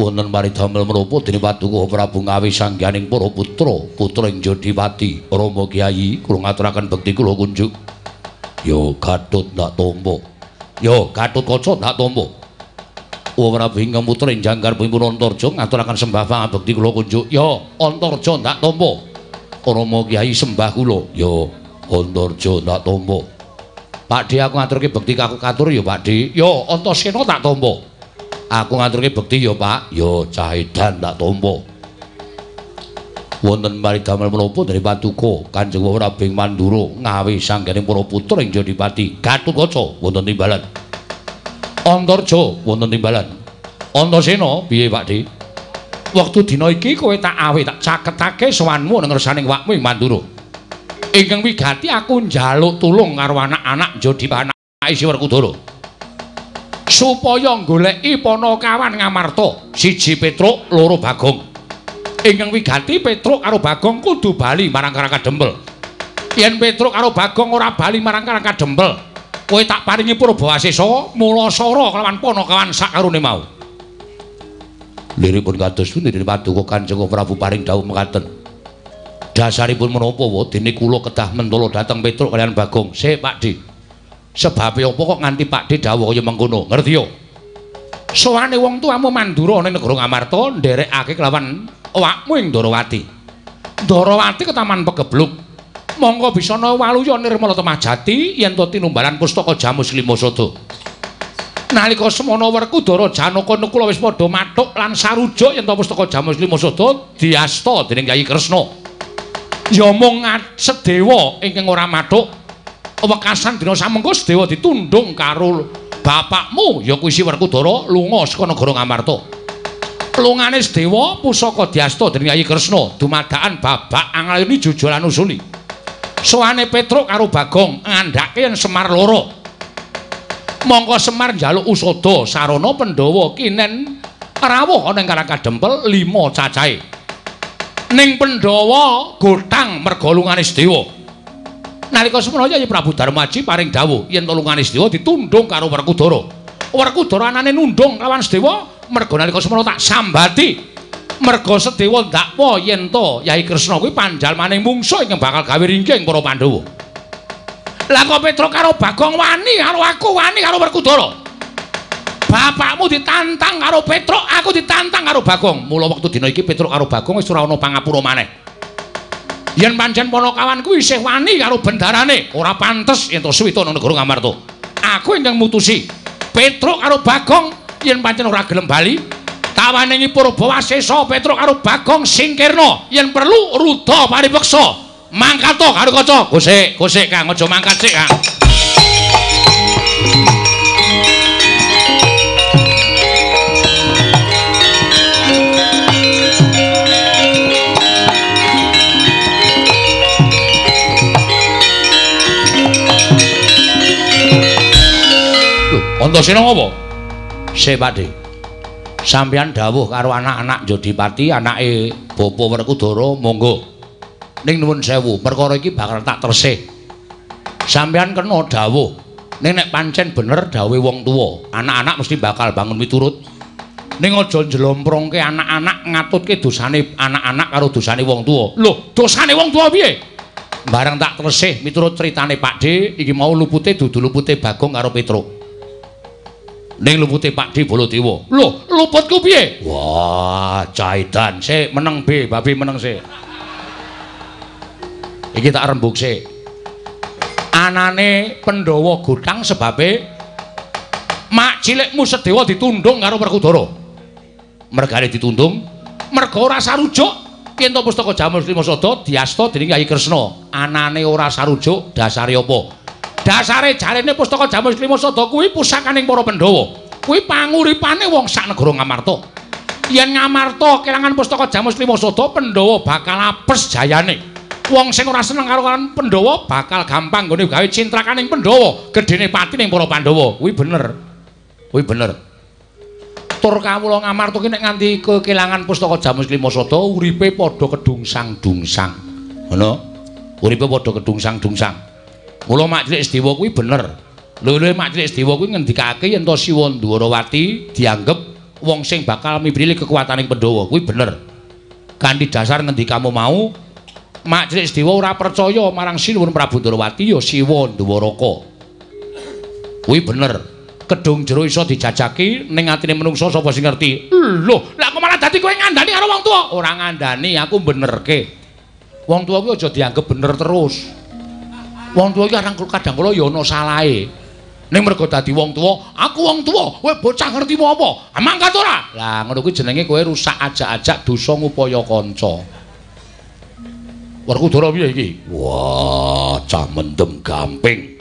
wonten paridamel menapa dene Paduka Prabu ngawi sangganing para putra ing Jodipati Rama Kyai kula ngaturaken bekti kula kunjuk. Yo Gatut ndak tampa. Yo Gatut Kaca ndak tampa. Prabu ingkang putra ing Jangkar Pun Antarja ngaturaken sembah pangabekti kula kunjuk. Yo Antarja ndak tampa. Rama Kyai sembah kula. Yo Antarja ndak tampa. Pakde aku ngaturke bekti katur ya Pakde. Yo Antasena tak tampa. Aku ngaturke bekti ya Pak. Yo Cahedan tak tampa. Wonten paridamel menapa dari Paduka Kanjeng Prabu Mandura ngawi sangganing para putra ing Jodipati. Gatotkaca wonten timbalan. Antarja wonten timbalan. Antasena piye Pakde? Wektu dina iki kowe tak awe tak caketake sowanmu ning ngarsaning wakmu ing Mandura. Ingkang wigati aku njaluk tulung karo anak-anak Jodipati Isi Werkudara. Supaya goleki Panakawan Ngamarta, siji Petruk, loro Bagong. Ingkang wigati Petruk karo Bagong kudu bali marang Karangka Dempel. Yen Petruk karo Bagong ora bali marang Karangka Dempel, kowe tak paringi Purbawasesa, Mulasara kelawan Panakawan sakarone mau. Liripun kados pundi dene Paduka Kanjeng Prabu paring dawuh mekaten. Dasaripun menapa wa dene kula kedah mentala dhateng Petruk kaliyan Bagong. Sik Pakde. Sebabe apa kok nganti Pakde dawuh kaya mengkono? Ngerti yo? Sowane wong tuamu Mandura ning negara Ngamarta nderekake kelawan awakmu ing Ndarawati. Ndarawati ketaman pegebluk. Monggo bisa ana waluya nirmala temajati yen to tinumbalan pustaka Jamus Limasada. Nalika semana Werkudara Janaka Nukula wis padha mathuk lan sarujuk yen to pustaka Jamus Limasada diasta dening Kyai Kresna. Ya mung Sedewa ingkang ora mathuk. Wekasan dina samengko Sedewa ditundhung karo bapakmu ya kuwi Si Werkudara lunga saka negara Ngamarta. Lungane Sedewa pusaka diasta dening Kyai Kresna dumadakan babak anglayuni jujulan usuli. Soane Petruk karo Bagong ngandhake yen Semar loro. Mongko Semar njaluk usada sarana Pandhawa kinen rawuh ana ing Karangka Dempel 5 cacahe. Ning Pandhawa gotang merga lungane Sedewa. Nalika semana Kyai Prabu Darmaji paring dawuh yen tulungane Sedewa ditundhung karo Werkudara. Werkudara anane nundhung lawan Sedewa merga nalika semana tak sambati. Merga Sedewa ndakwa yen to Kyai Kresna kuwi panjalmaning mungsuh ingkang bakal gawe ringking para Pandhawa. Lah kok Petruk karo Bagong wani karo aku, wani karo Werkudara. Bapakmu ditantang karo Petruk, aku ditantang karo Bagong. Mula wektu dina iki Petruk karo Bagong wis ora ana pangapura maneh. Yen pancen Panakawan kuwi isih wani karo bendarane, ora pantes yen to suwita nang negara Ngamarta. Aku ingkang mutusi Petruk karo Bagong yen pancen ora gelem bali, tawaningi Purbawasesa Petruk karo Bagong singkirna, yen perlu rudha paripeksa. Mangkat to karo kaca. Gosik Kang, aja mangkat sik Kang. Antasena ngopo? Sik Pakde. Sampeyan dawuh karo anak-anak Jodipati, anake Bapa Werkudara, monggo. Ning nuwun sewu, perkara iki bakal tak tresih. Sampeyan kena dawuh. Ning nek pancen bener dawuhe wong tuwa, anak-anak mesti bakal bangun miturut. Ning aja njlomprongke anak-anak ngatutke dosane anak-anak karo dosane wong tuwa. Lho, dosane wong tuwa piye? Bareng tak tresih miturut critane Pakde, iki mau lupute dudu lupute Bagong karo Petruk. Ning lupute Pakde Baladewa. Lho, luputku piye? Wah, Cahedan. Sik meneng B, babi meneng sik. Iki tak rembug sik. Anane Pandhawa gotang sebabe mak cilikmu Sedewa ditundhung karo Werkudara. Mergane ditundhung, merga ora sarujuk yen to pustaka Jamus Limasada diasta dening Kyai Kresna. Anane ora sarujuk, dasare apa? Dasare jarene pustaka Jamus Limasada kuwi pusakaning para Pandhawa. Kuwi panguripane wong sak negara Ngamarta. Yen Ngamarta kelangan pustaka Jamus Limasada, Pandhawa bakal apes jayane. Wong sing ora seneng karo Pandhawa bakal gampang nggone gawe cintrakaning Pandhawa, gedene pati ning para Pandhawa. Kuwi bener. Kuwi bener. Tur kawula Ngamarta ki nek nganti kekilangan pustaka Jamus Limasada, uripe padha kedungsang-dungsang. Ngono? Uripe padha kedungsang-dungsang. Mula Mak Cilik Sedewa kuwi bener. Lho Mak Cilik Sedewa kuwi ngendikake yen to Siwa Ndwarawati dianggep wong sing bakal mibrili kekuataning Pandhawa kuwi bener. Kanthi dasar ngendikamu mau, Majelis Dewa ora percaya marang Sinuwun Prabu Ndrawati ya Siwa Dwaraka. Kuwi bener. Kedung jero iso dijajaki ning atine menungsa sapa sing ngerti. Lho, lah kok malah dadi kowe ngandani karo wong tuwa? Ora ngandani, aku benerke. Wong tuwa kuwi aja dianggep bener terus. Wong tuwa iki kadang kala ya ana salahe. Ning mergo dadi wong tuwa, aku wong tuwa, kowe bocah ngerti apa? Mangkat ora? Lah ngono kuwi jenenge kowe rusak ajak-ajak dosa ngupaya kanca. Werkudara piye iki? Wah, cah mendem gamping.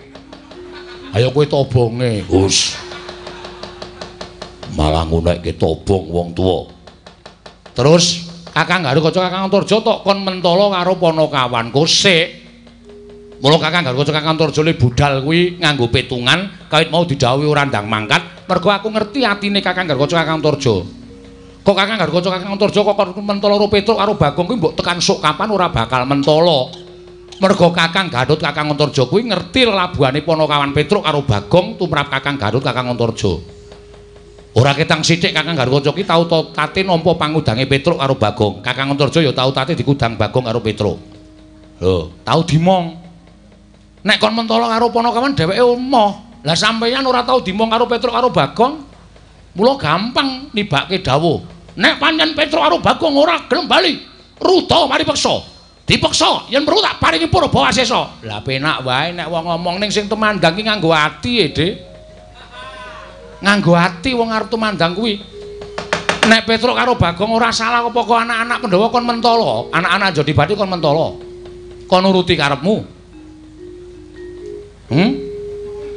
Ayo kowe tobonge, Gus. Malah ngunekke tobong wong tuwa. Terus Kakang Garukaca Kakang Antarja tok kon mentala karo Panakawan kosek. Mula Kakang Garukaca Kakang Antarja le budal kuwi nganggo petungan kawit mau didhawuhi ora ndang mangkat mergo aku ngerti atine Kakang Garukaca Kakang Antarja. Kok Kakang Garukaca Kakang Antarja kok mentala karo Petruk karo Bagong kuwi mbok tekan sok kapan ora bakal mentala. Mergo Kakang Gatot Kakang Antarja kuwi ngerti lelabuhane Panakawan Petruk karo Bagong tumrap Kakang Gatot Kakang Antarja. Ora ketang sithik Kakang Garukaca ki tau tate nampa pangudange Petruk karo Bagong. Kakang Antarja ya tau tate dikudang Bagong karo Petruk. Lho, tau dimong. Nek kon mentala karo Panakawan dheweke emoh. Lah sampeyan ora tau dimong karo Petruk karo Bagong. Mula gampang nibake dawuh. Nek pancen Petruk karo Bagong ora gelem bali, ruda mari peksa. Dipeksa yen perlu tak paringi Purabawasesa. Lah penak wae nek wong ngomong ning sing temandang ki nganggo ati, Dik. Nganggo ati wong arep temandang kuwi. Nek Petruk karo Bagong ora salah apa kok anak-anak Pandhawa kon mentala, anak-anak Jodibati kon mentala. Kon nuruti karepmu.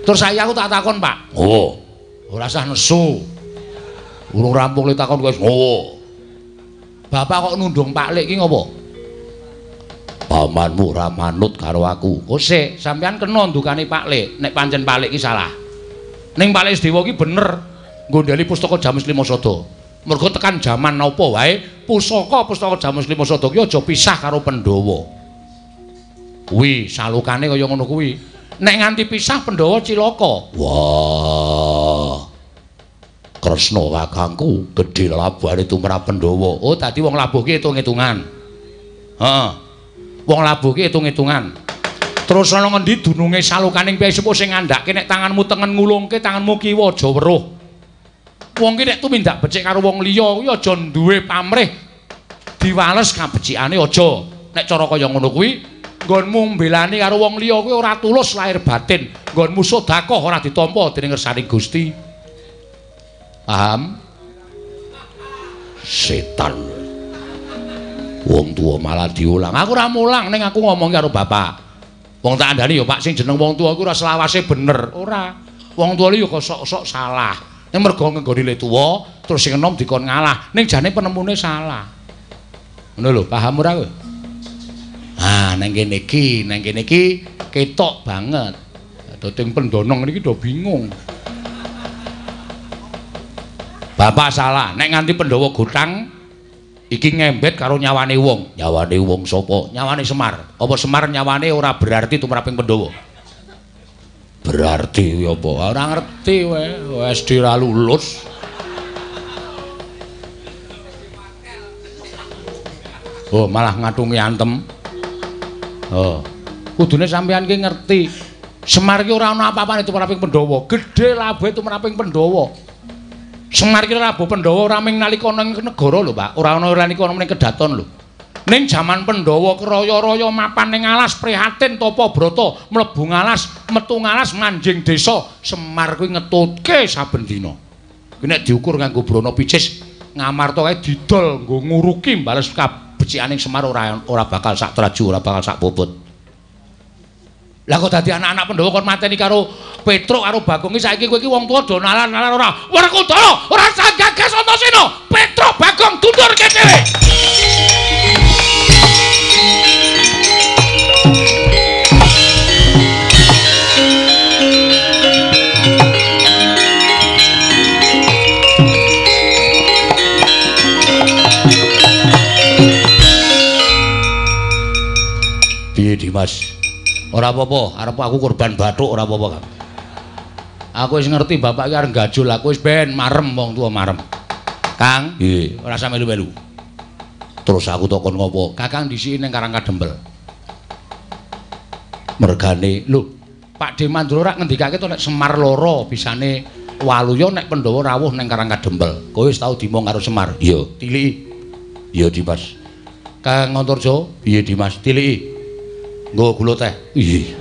Terus saya aku tak takon, Pak. Oh, ora usah nesu. Urung rampung le takon wis. Oh. Bapak kok nundung Pak Lik ki ngopo? pamanmu ora manut karo aku. Oh sik, sampean kena ndukani Pak Lik, nek pancen Pak Lik ki salah. Ning Pak Lik Sedewa ki bener nggondheli pustaka Jamus Lima Sada. Mergo tekan jaman napa wae, pustaka Jamus Lima Sada ki aja pisah karo Pandhawa. Kuwi salukane kaya ngono kuwi. Nek nganti pisah Pandhawa cilaka. Wah. Kresna kakangku gedhe labuhane tumrap Pandhawa. Oh, dadi wong labuh ki itung-itungan. Heeh. Wong labuh ki itung-itungan. Terus ana ngendi dununge salukaning Kyai Sepuh sing ngandhake nek tanganmu tengen ngulungke tanganmu kiwa aja weruh. Wong ki nek tumindak becik karo wong liya kuwi aja duwe pamrih. Diwales kabecikane aja. Nek cara kaya ngono kuwi nggonmu mbelani karo wong liya kuwi ora tulus lahir batin. Nggonmu sedekah ora ditampa dening ngersani Gusti. Paham? Setan. Wong tuwa malah diulang. Aku ora mulang ning aku ngomong karo bapak. Wong tak andani ya Pak sing jeneng wong tuwa iku ora selawase bener. Ora. Wong tuwa iki kok sok-sok salah. Ning mergo nggone le tuwa terus sing enom dikon ngalah. Ning jane penemune salah. Ngono lho, paham ora kowe? Ah, nang kene iki ketok banget. Dadi pendonong niki do bingung. Bapak salah, nek nganti Pandhawa gotang iki ngembet karo nyawane wong. Nyawane wong sapa? Nyawane Semar. Apa Semar nyawane ora berarti tumraping Pandhawa? Berarti apa? Ora ngerti wae, wis ora lulus. Oh, malah ngatungi antem. Oh. Kudune sampeyan ki ngerti. Semar ki ora ana apa-apane tumraping Pandhawa. Gedhe labuhe tumraping Pandhawa. Semar ki Prabu Pandhawa ora mung nalika ning negara lho, Pak. Ora ana nalika ning kedaton lho. Ning jaman Pandhawa keraya-raya mapan ning alas prihatin tapa brata, mlebu ngalas, metu ngalas manjing desa. Semar kuwi ngetutke saben dina. Kuwi nek diukur nganggo brana picis, ngamarta kae didol nggo nguruki mbales kabecikaning Semar ora bakal sak traju, ora bakal sak bobot. Lah kok dadi anak-anak Pandhawa kon mateni karo Petruk karo Bagong iki saiki kowe iki wong tuwa do nalan-nalan ora. Werkudara, ora usah gagas Antasena. Petruk Bagong tundurke dhewe. Piye Dimas? Ora apa-apa, arep aku korban bathuk ora apa-apa, Kang. Aku wis ngerti bapak iki arep gajul, aku wis ben marem wong tuwa marem. Kang, nggih, ora usah melu-melu. terus aku takon ngopo? Kakang disiki ning Karangkadempel. Mergane Lho, Pak De Mandura rak ngendikake to nek Semar loro bisane Waluya nek Pandhawa rawuh ning Karangkadempel. Kowe wis tau dimong karo Semar? iya, Tiliki. iya Dimas. Kang Antarja, Piye Dimas? tiliki. Nggo gula teh. Iya.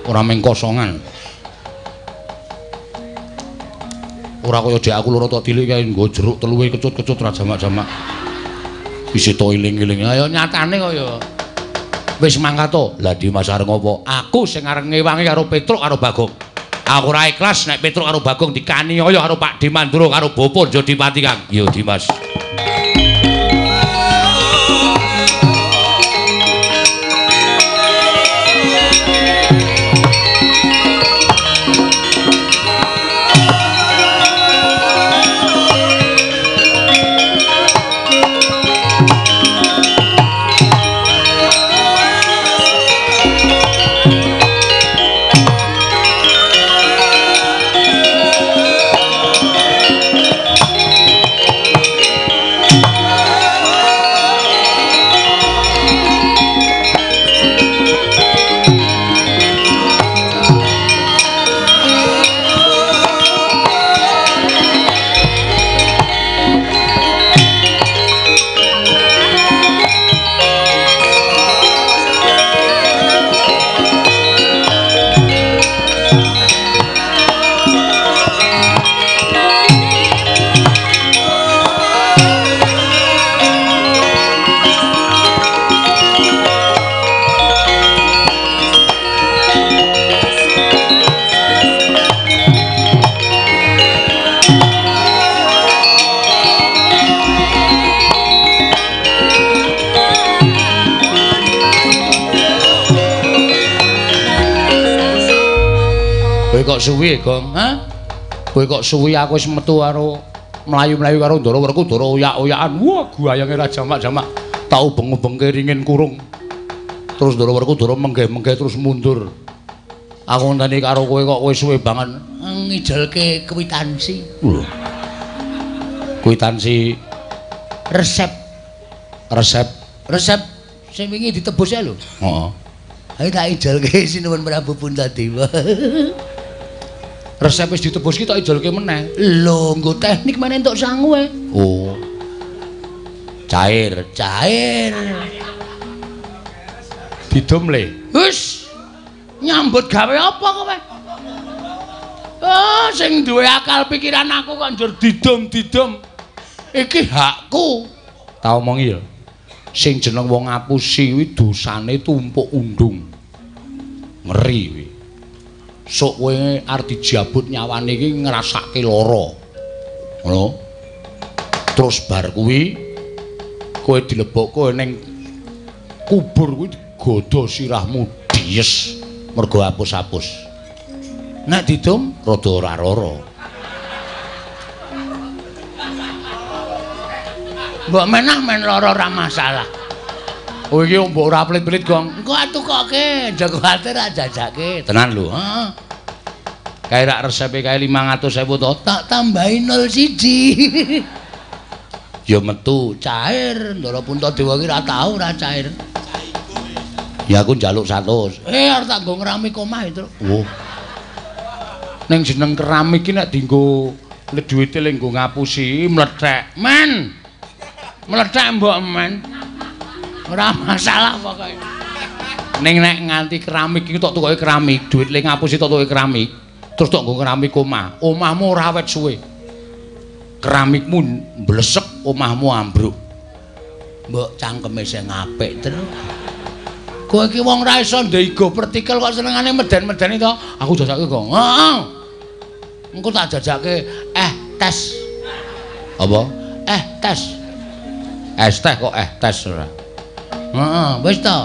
Ora meng kosongan. Ora kaya dek aku loro tok tiliki kae nggo jeruk teluwe kecut-kecut ra jamak-jamak. Isi to iling-iling. Ayo nyatane kaya wis mangkat to. Lah Dimas arep ngopo? Aku sing arep ngewangi karo Petruk karo Bagong. Aku ora ikhlas nek Petruk karo Bagong dikaniaya karo Pak De Mandura karo Bapak Jodipati Kang. Iya Dimas. Kowe kok suwi, Gong? Hah? Kowe kok suwi aku wis metu karo mlayu-mlayu karo Ndara Werkudara oyak-oyakan. Wah, guayange ra jamak-jamak. Tak ubeng-ubengke ringin kurung. Terus Ndara Werkudara menggeh-menggeh terus mundur. Aku ngenteni karo kowe kok kowe suwe banget ngijelke kwitansi. Lho. Kwitansi resep Resep sing wingi ditebus ya lho. heeh. Ayo tak ijelke sinuwun Prabu Puntadewa. Resep wis ditebus ki tak ijelke meneh. Lho, nggo teknik meneh entuk sangu e. Oh. Cair. Didom le. Wis. Nyambut gawe apa kowe? Ah, sing duwe akal pikiran aku kok njur didom-didom. Iki hakku. Tak omongi ya. Sing jeneng wong ngapusi kuwi dosane tumpuk undung. Ngeri kuwi. Sok kowe arep dijabut nyawane iki ngrasake lara. Ngono. Terus bar kuwi kowe dilebokke ning kubur kuwi digodho sirahmu dies mergo hapus-hapus. Nek didom rada ora lara. Mbok menah men lara ora masalah. Oh iki mbok ora pelit-pelit, Gong. Engko atukoke, jago ati ra jajake. Tenan lho, heeh. Kae rak resepe kae 500.000 to. Tak tambahi 01. Ya metu cair, Ndara Puntadewa ki ra tau ora cair. Ya aku njaluk 100. Arep tak nggo ngeramik omah itu. Oh. Ning jeneng keramik ki nek dienggo duwite le nggo ngapusi mlethek. Men. Mlethek mbok men. Ora masalah pokoke. Ning nek nganti keramik iki tok tukoke keramik, duit le ngapusi tok tukoke keramik. Terus tok nggo keramik omah. Omahmu ora awet suwe. Keramikmu mblesek, omahmu ambruk. Mbok cangkeme sing apik terus. Kowe iki wong ra iso ndego partikel kok senengane meden-medeni to. Aku jajake kok. Heeh. Engko tak jajake tes. Apa? Tes. Es teh kok tes ora. Heeh, wis to.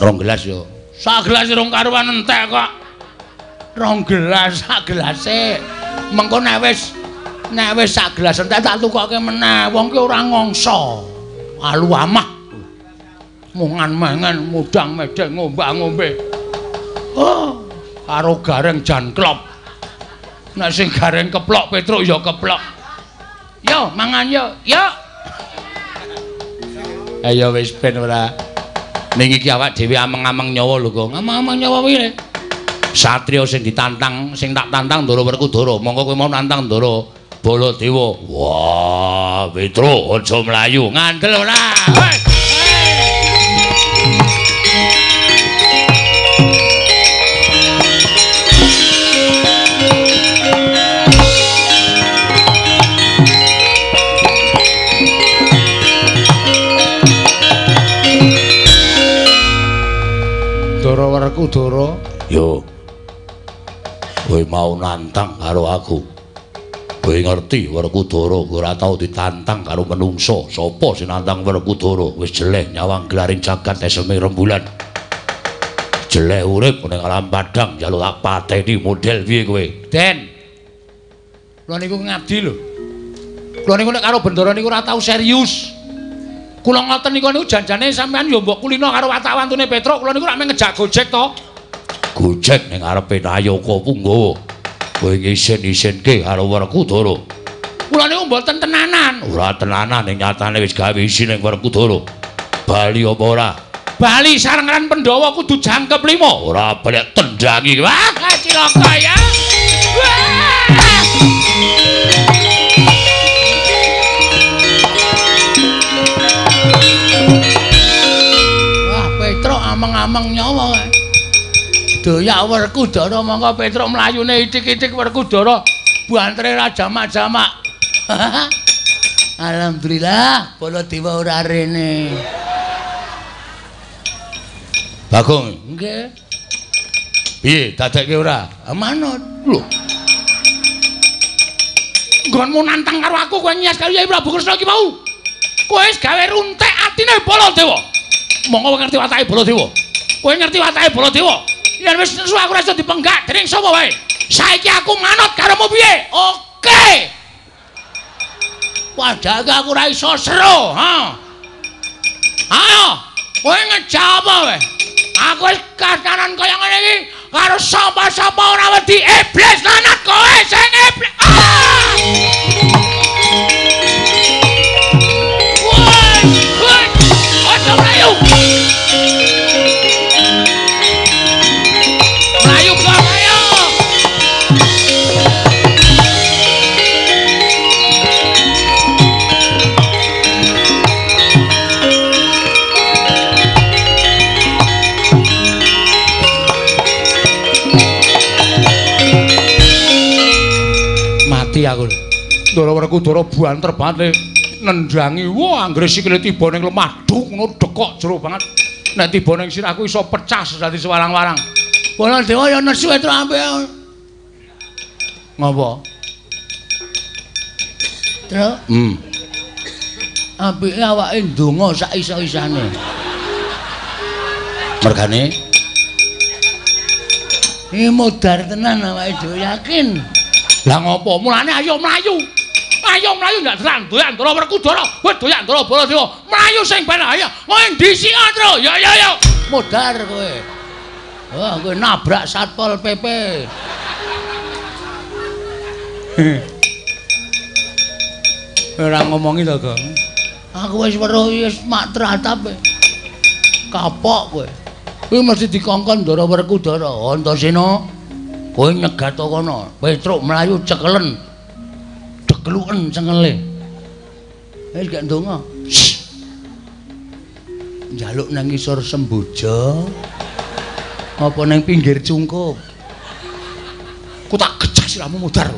2 gelas yo. Sak gelas rong karuan entek kok. 2 gelas sak gelase. Mengko nek wis sak gelas entek tak tukoke meneh. Wong ki ora ngongso. Alu amah. Mungan mangan mudang medeng ngombak-ngombe. Oh, karo gareng jan klop. Nek sing gareng keplok Petruk ya keplok. Yo, mangan yo. Yo. Ayo wis ben ora. Ning iki awak dhewe ameng-ameng nyawa lho kok. Ameng-ameng nyawa kuwi. Satriya sing ditantang, sing tak tantang Ndara Werkudara. Monggo kowe mau nantang Ndara Baladewa. Wah, Petro aja mlayu. Ngandel ora. Ndara Werkudara, yo. Kowe mau nantang karo aku. Kowe ngerti Werkudara ora tau ditantang karo menungso. Sapa sing nantang Werkudara? Wis jeleh nyawang gelaring jagat eseme rembulan. Jeleh urip ning alam padang njaluk tak pateni model piye kowe? Den. Kula niku ngabdi lho. Kula niku nek karo Bendara niku ora tau serius. Kula ngoten niku janjane sampean yo mbok kulino karo watak-wantune Petro, kula niku rak ngejak Gojek to. Gojek ning arepe Nayaka Punggawa. Kowe ngisin-isinke karo Werkudara. Kula niku mboten tenanan. Ora tenanan ning nyatane wis gawe isin ning Werkudara. Bali apa ora? Bali sarengan Pandhawa kudu jangkep 5. Ora balek tendangi. Wah, cilaka ya. Wah, Petro ameng-ameng nyawa kae. Doyak Werkudara monggo Petro mlayune itik-itik Werkudara bantre ra jamak-jamak. Alhamdulillah Baladewa ora rene. Bagong, Nggih. piye dadekke ora? Manut. Lho, Nggonmu nantang karo aku kowe nyas karo Yai Prabu Kresna iki mau. Kowe wis gawe runtek atine Baladewa. Monggo ngerti watake Baladewa. Kowe ngerti watake Baladewa. Yen wis nesu aku ora iso dipenggak dening sapa wae. Saiki aku manut karomu piye? Oke. Padahal aku ora iso sero, ha. Ayo, kowe ngejawab apa wae? Aku wis kasanan kaya ngene iki karo sapa-sapa ora wedi iblis lanat kowe sing iblis. Woi, aja mlayu. Mlayu kok ayo. Mati aku. Ndara Werkudara banter banget nendangi. Wah, anggere sikile tiba ning lemah duk ngono dekok jero banget. Nek tiba ning sirahku iso pecah dadi sewarang-warang. Baladewa ya nesu Petro apik. Ngopo? Tru? Apike awake ndonga sak iso-isane. mergane Iki modar tenan awake dhewe yakin. Lah ngopo? Mulane ayo mlayu. Ayo mlayu ndak doyan Ndara Werkudara. Wis doyan Ndara Baladewa. Mlayu sing ben ayo. Kowe ndi sik, Tru? Yo yo yo. Modar kowe. Wah, kowe nabrak Satpol PP. Ora ngomongi to, Gong. Aku wis weruh wis mak tratap. Kapok kowe. Kuwi mesti dikongkon Ndara Werkudara. Antasena, kowe nyegat kono. Petruk mlayu cekelen. Degluken cengele. Wis gak ndonga. Njaluk nang ngisor Semboja. Apa nang pinggir cungkup? Ku tak gejek siramu mudar.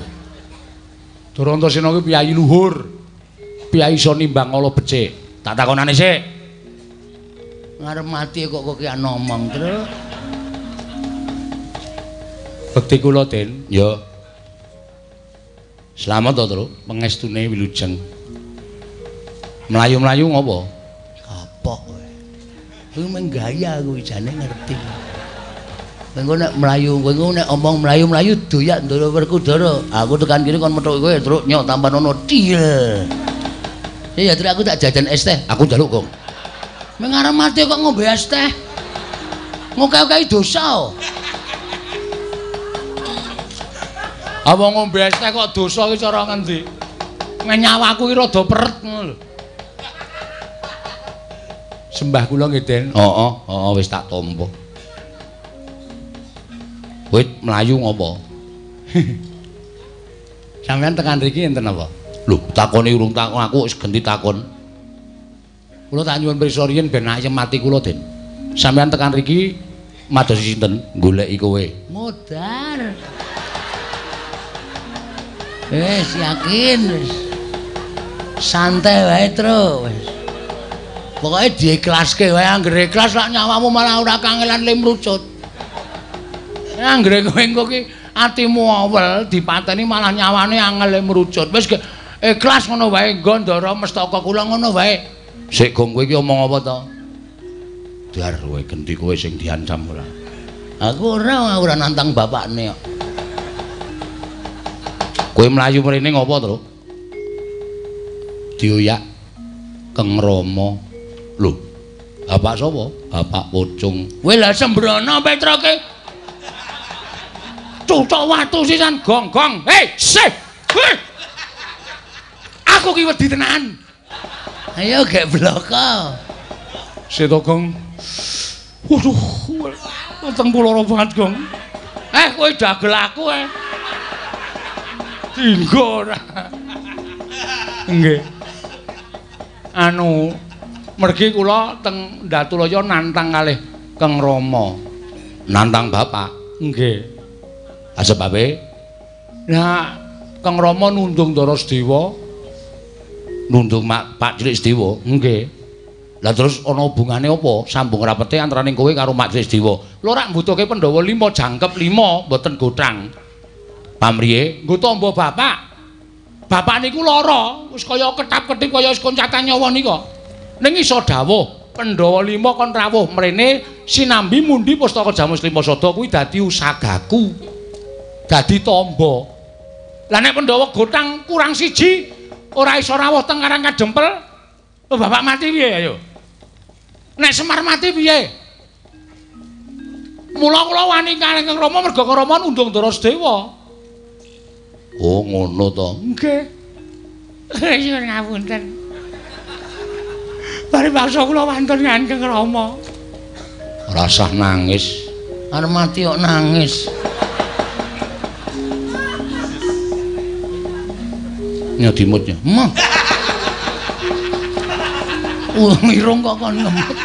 Ndara Antasena kuwi piyayi luhur. Piyayi iso nimbang ala becik. Tak takonane sik. Ngarep mati kok ki ngomong, Tru. Bekti kula, Den. ya selamat to Tru pengestune wilujeng mlayu-mlayu ngopo Kapok kowe. Kuwi menggaya kuwi jane ngerti. Kowe nek mlayu, kowe nek omong mlayu-mlayu doyak Ndara Werkudara. Aku tekan kene kon metuk kowe truk nyok tampan ono til. Ya Tru aku tak jajan es teh. aku njaluk kok Mengarep mati kok ngombe es teh. Ngokeh-okehi dosa. Apa ngombe es teh kok dosa ki cara ngendi? nyawaku iki rada peret ngono lho. Sembah kula nggih, Den. Heeh, wis tak tampa. Kowe mlayu ngopo? Sampeyan tekan mriki enten apa? Lho, takoni urung takon aku wis genti takon. Kula tak nyuwun pirsa riyen ben ayem mati kula, Den. Sampeyan tekan mriki madosi sinten goleki kowe? Modar. Yakin wis. Santai wae, Tru. Wis. Pokoke diiklaske wae, anggere ikhlas lak nyawamu malah ora kangelan limrucut. Anggere kowe engko ki atimu awel dipateni malah nyawane angel limrucut. Wis ikhlas ngono wae, Gandara mestaka kula ngono wae. Sik Gong kowe iki omong apa to? Dar kowe genti kowe sing diancam ora. Aku ora nantang bapakne kok. Kowe mlayu mrene ngopo, Tru? Dioyak Keng Rama. Lho, bapak sapa? Bapak Pocong. Kowe lha sembrono Petroke. Cucuk watu sisan gong-gong. Hei, sih. Aku ki wedi tenan. Ayo gek bloko. Seto Gong. Waduh, weteng kula ora banget Gong. Kowe dagel aku Dinggo ora. Nggih. Anu, mergi kula teng Datulaya nantang kalih Keng Rama. Nantang bapak. Nggih. Sebabe Nah, Keng Rama nundung Ndara Sedewa, nundung Pak Cilik Sedewa. nggih. Lah terus ana hubungane apa sambung rapete antaraning kowe karo Mak Cilik Sedewa? Lho rak mbutuhke Pandhawa 5 jangkep 5 mboten gothang. Pamriye? Nggo tamba bapak. Bapak niku lara, wis kaya ketap-ketip kaya wis koncatan nyawa nika. Ning iso dawuh, Pandhawa 5 kon rawuh mrene sinambi mundi pustaka Jamus Lima Sada kuwi dadi usagaku. Dadi tamba. Lah nek Pandhawa gothang kurang siji, ora iso rawuh teng Karang Kadempel. Lho bapak mati piye ayo? Nek Semar mati piye? Mula kula wani kalih Kang Rama merga Kang Rama nundung Ndara Sedewa. Oh ngono to. Nggih. Nyuwun ngapunten. Bari baksa kula wonten Kang Rama. Ora usah nangis. arep mati kok nangis. Nyadimutnya. Mah. Irung kok kon ngemut.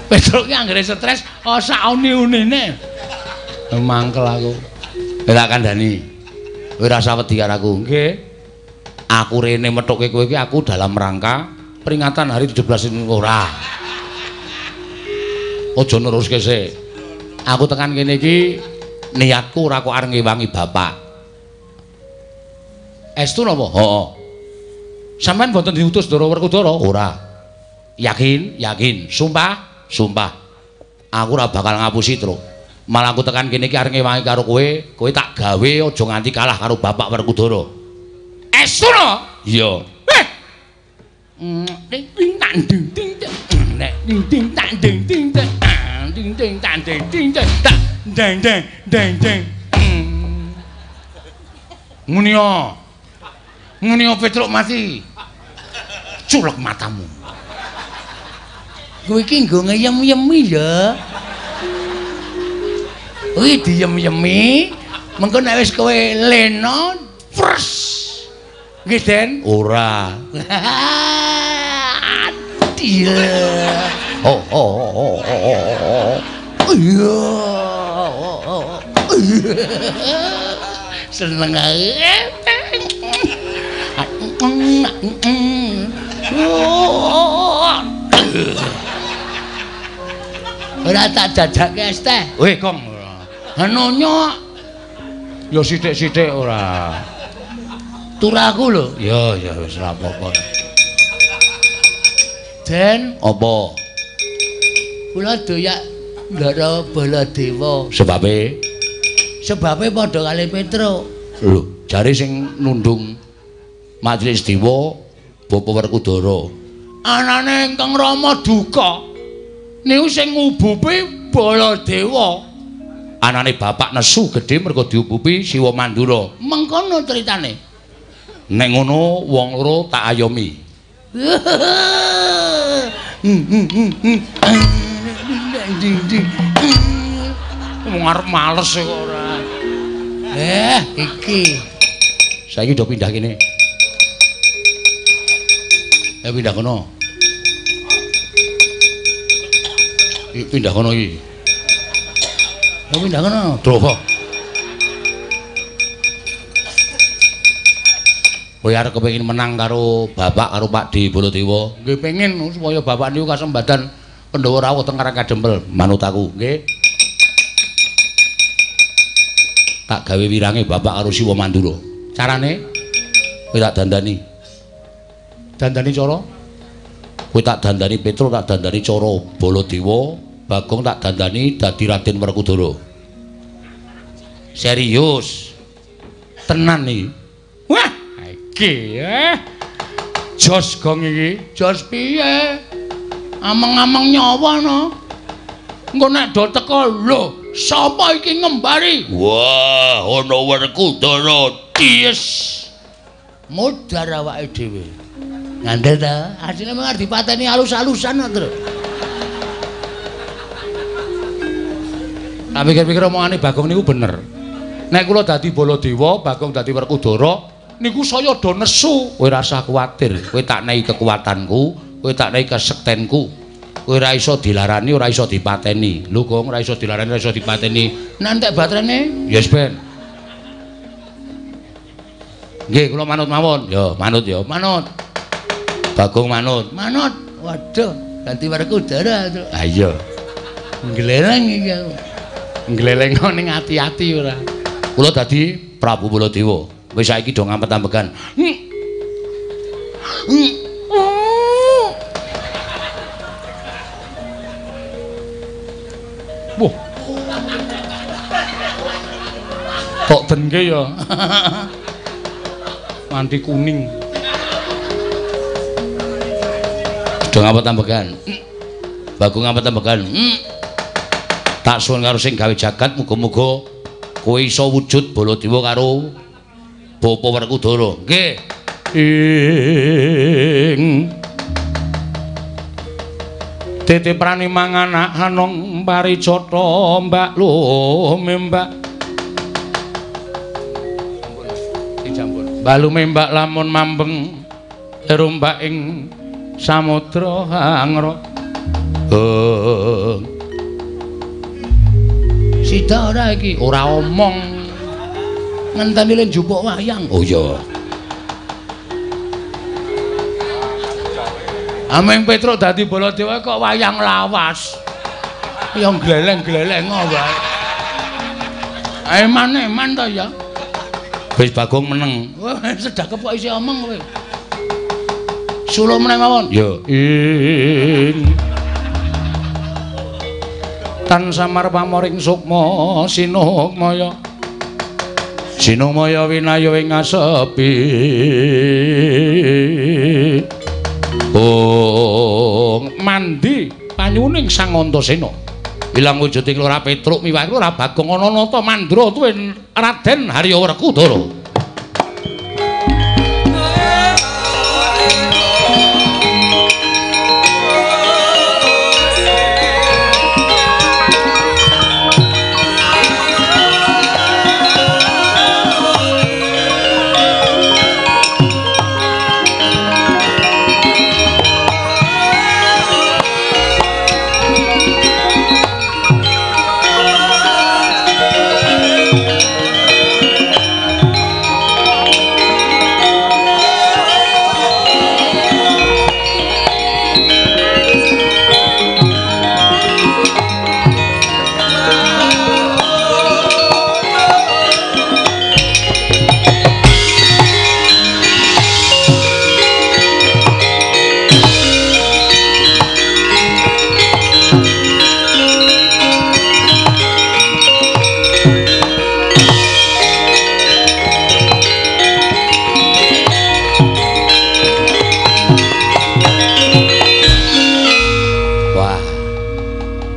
Petruk ki anggere stres, sak uni-unine. Mangkel aku. Ora kandhani. Kowe ora usah wedi karo aku. Nggih. Aku rene methuke kowe iki aku dalam rangka peringatan hari 17 ini ora. Aja neruske sik. Aku tekan kene iki niatku ora kok arep ngewangi bapak. Estu napa? Heeh. Sampeyan mboten diutus Ndara Werkudara? Ora. Yakin? Yakin. Sumpah? Sumpah. Aku ora bakal ngapusi, Tru. Malah aku tekan kene iki arep ngewangi karo kowe, kowe tak gawe aja nganti kalah karo Bapak Werkudara. Estu no? Iya. Ding ding tang ding ding nek ding ding tang ding ding ding ding tang ding ding ding ding ding ding ding. Ngunio Petruk mati. Culek matamu. Kowe iki nggo ngeyem-yemi ya. Kowe diyem-yemi, mengko nek wis kowe lena, pres. Nggih, Den? Ora. Adil. Iya. Seneng ae. Ora tak dadake es teh. Weh, Kong. Anonya Ya sithik-sithik ora. turaku lho. Ya wis ora apa-apa. Den, Apa? kula doyak Ndara Baladewa. Sebabe? Sebabe padha kali Petruk. Lho, jare sing nundung Majelis Dewa Bapak Werkudara. Anane Kang Rama duka. Niku sing ngubupi Baladewa. Anane bapak nesu gedhe mergo diubupi Siwa Mandura. Mengkono critane. Nek ngono wong loro tak ayomi. Wong arep males kok ora. Iki. Saiki do pindah kene. Pindah kono. Pindah kono iki. Pindah kono. Drowo. Kowe arep kepengin menang karo bapak karo Pak Di Baladewa. Nggih pengin supaya bapak niku kasembadan Pandhawa rawuh teng Karang Kadempel. Manut aku, nggih. Tak gawe wirange bapak karo Siwa Mandura. Carane kowe tak dandani. Dandani cara? Kowe tak dandani Petro, tak dandani cara Baladewa, Bagong tak dandani dadi Raden Werkudara. Serius. Tenan iki. Wah, iki jos gong iki. Jos piye? Ameng-ameng nyawa no. Engko nek do teko lho, sapa iki ngembari? Wah, ana Werkudara ties. Mudhar awake dhewe. Ngandel ta, asline mung arep dipateni alus-alusan kok, Tru. Tak pikir-pikir omongane Bagong niku bener. Nek kula dadi Baladewa, Bagong dadi Werkudara, niku saya do nesu. Kowe ora usah kuwatir, kowe tak nehi kekuatanku, kowe tak nehi kesektenku. Kowe ora iso dilarani, ora iso dipateni. Lho, Gong, ora iso dilarani, ora iso dipateni. Nek entek baterene? Yes, Ben. Nggih, kula manut mawon. Ya, manut ya. Manut. Bagong manut. Manut. Waduh, dadi Werkudara. Ha iya. Gleleng iki aku. Gleleng ning ati-ati ora. Kula dadi Prabu Baladewa. Wis saiki do ngampet-ambekan. Wah. Tok denke ya. Manti kuning. Do ngampet-ambekan. Bagong ngampet-ambekan. Tak suwun karo sing gawe jagat muga-muga kowe iso wujud Baladewa karo Bapa Werkudara. Nggih. Ing titiprani manganak hanong paricata mbak lumembak. Balu membak lamun mambeng erombak ing samudra hangra. Sida ora iki, ora omong. Ngenteni le njupuk wayang. Oh iya. Ameng Petro dadi Baladewa kok wayang lawas. Ya gleleng-gleleng wae. Eman-eman to ya. Wis Bagong meneng. Wah, sedakep kok isih omong kowe. Sula meneh mawon. Ya. Ing tan samar pamoring sukma sinukmaya. Sinukmaya winayu ing asepi. Mandi panyuning Sang Antasena. Ilang wujuding Lora Petruk miwah Lora Bagong ana nata mandra tuwin Raden Harya Werkudara.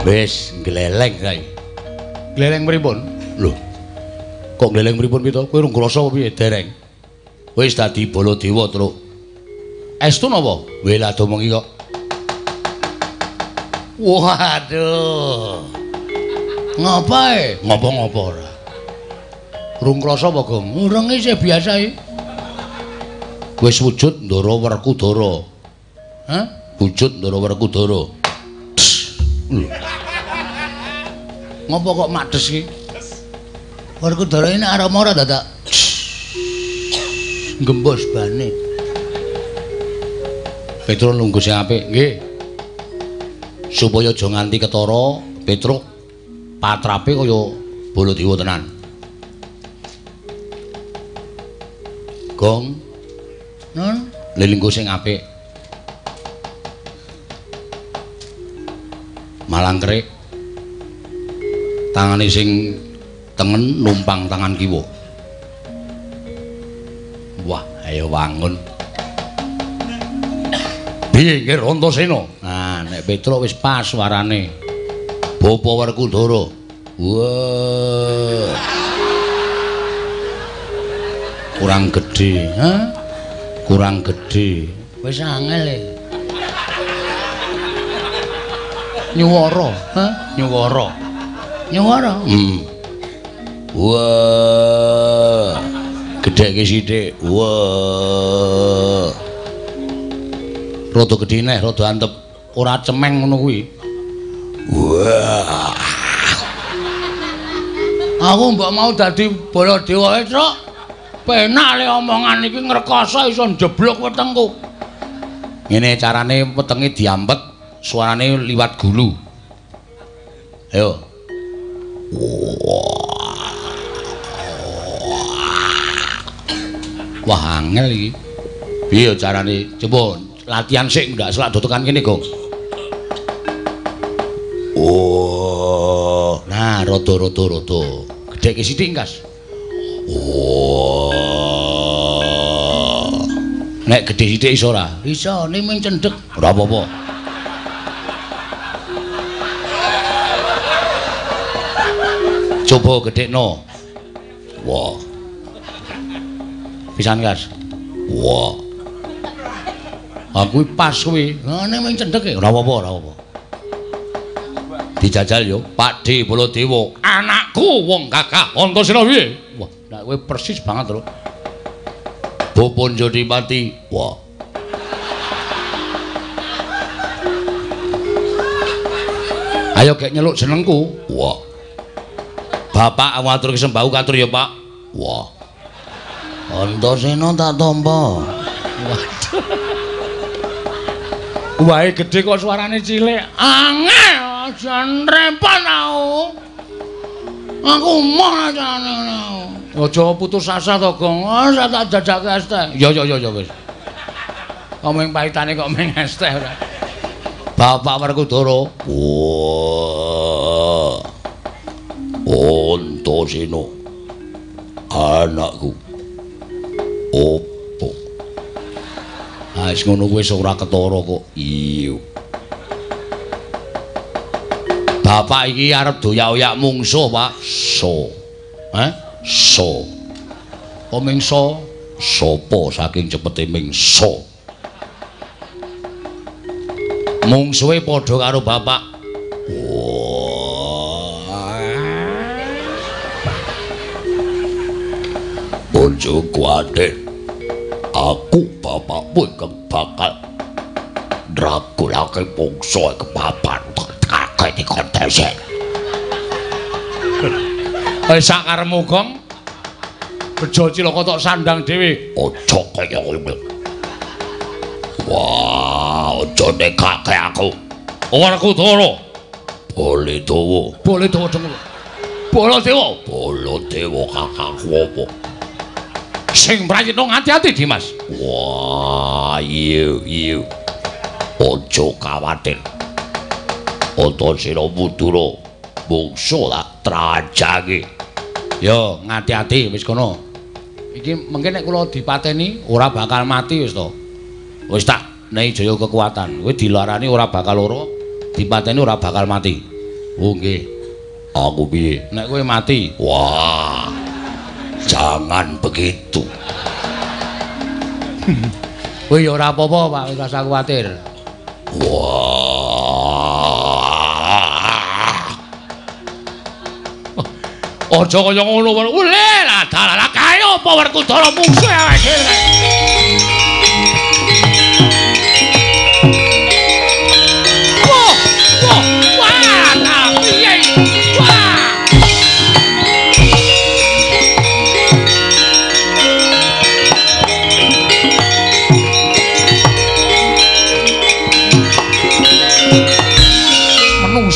Wis gleleng saiki. Gleleng pripun? Lho. Kok gleleng pripun pito? Kowe rung krasa apa piye, Dereng? Wis dadi Baladewa, Truk. Estu napa? Wela domongi kok. Waduh. Ngapae? Ngapa-ngapa ora? Rung krasa apa, Gong? Urung isih biasa iki. Wis wujud Ndara Werkudara. Hah? Wujud Ndara Werkudara. Ngopo kok madhes iki? Werkudara ini arep ora dadak. Gembos bane. Petruk nunggu sing apik, nggih. Supaya aja nganti ketara, Petruk patrape kaya Baladewa tenan. Gong, Nun, lelenggo sing apik. Malangkrik. Tangane sing tengen numpang tangan kiwa. Wah, ayo wangun. Piye nggih Rantasena? Nah, nek Petruk wis pas suarane. Bapa Werkudara. Wah. Kurang gedhe, hah? Kurang gedhe. Wis angel e. Nyuwara, hah? Nyuwara. Nyuwara. Wah. Gedheke sithik. Wah. Rada gedhe neh, rada antep. Ora cemeng ngono kuwi. Wah. Aku mbok mau dadi Baladewa Truk. Penak le omongan iki ngrekoso iso njeblok wetengku. Ngene carane wetenge diampet, suarane liwat gulu. Ayo. Wah, angel iki. Piye carane? Coba latihan sik ndak selak do tekan kene, Gong. Oh, nah rada-rada. Gedheke sithik, Kas. Oh. Nek gedhe sithik iso ora? Iso ning cendhek. Ora apa-apa. Coba gedhekno. Wah. Pisan, Kas. Wah. Aku pas kuwi. Ha ning cendhek e. Ora apa-apa, ora apa. Dijajal yo, Pakde Baladewa. Anakku wong Kakak Antasena piye? Wah, nek kowe persis banget, Lho. Bapa Jodimati. Wah. Ayo gek nyeluk jenengku. Wah. Bapak matur kesembah katur ya, Pak. Wah. Antasena tak tampa. Waduh. Wae gedhe kok suarane cilik. Angel aja nrepon aku. Aku moh ajane aku. Aja putus asa to, Gong. Ora tak jajake es teh. Ya wis. Omeng paitane kok meng es teh ora. Bapak Werkudara. Wah. Antasena. Anakku. Opo? Ah, wis ngono kuwi ora ketara kok. Iya. Bapak iki arep doyak-oyak mungsuh, Pak. So. So. Kok mingso? Sopo saking cepete mingso? Mungsuhe padha karo bapak. Bojo kuwate. Aku bapakmu ingkang bakal ndragulake mungsuhe kepapan kakek di kontese. Sak karepmu, Gong. Bejo cilaka tok sandang dhewe. Aja kaya ngono. Wah, aja nekake aku. Werkudara. Baladewa. Baladewa dengul. Baladewa. Baladewa kakangku apa? Sing prayitna ati-ati, Dimas. Wah, iya. Aja kuwatir. Antasena Mudura mungsuh tak trajange. Yo, ngati-ati wis kono. Iki mengke nek kula dipateni ora bakal mati wis to. Wis tak nehi jaya kekuatan. Kowe dilarani ora bakal lara, dipateni ora bakal mati. Oh nggih. Aku piye? Nek kowe mati. Wah. Jangan begitu. Kowe ya ora apa-apa, Pak, ora usah kuwatir. Wah. Aja kaya ngono wae. Lah dalah kae apa Werkudara mungsuh awake dhewe.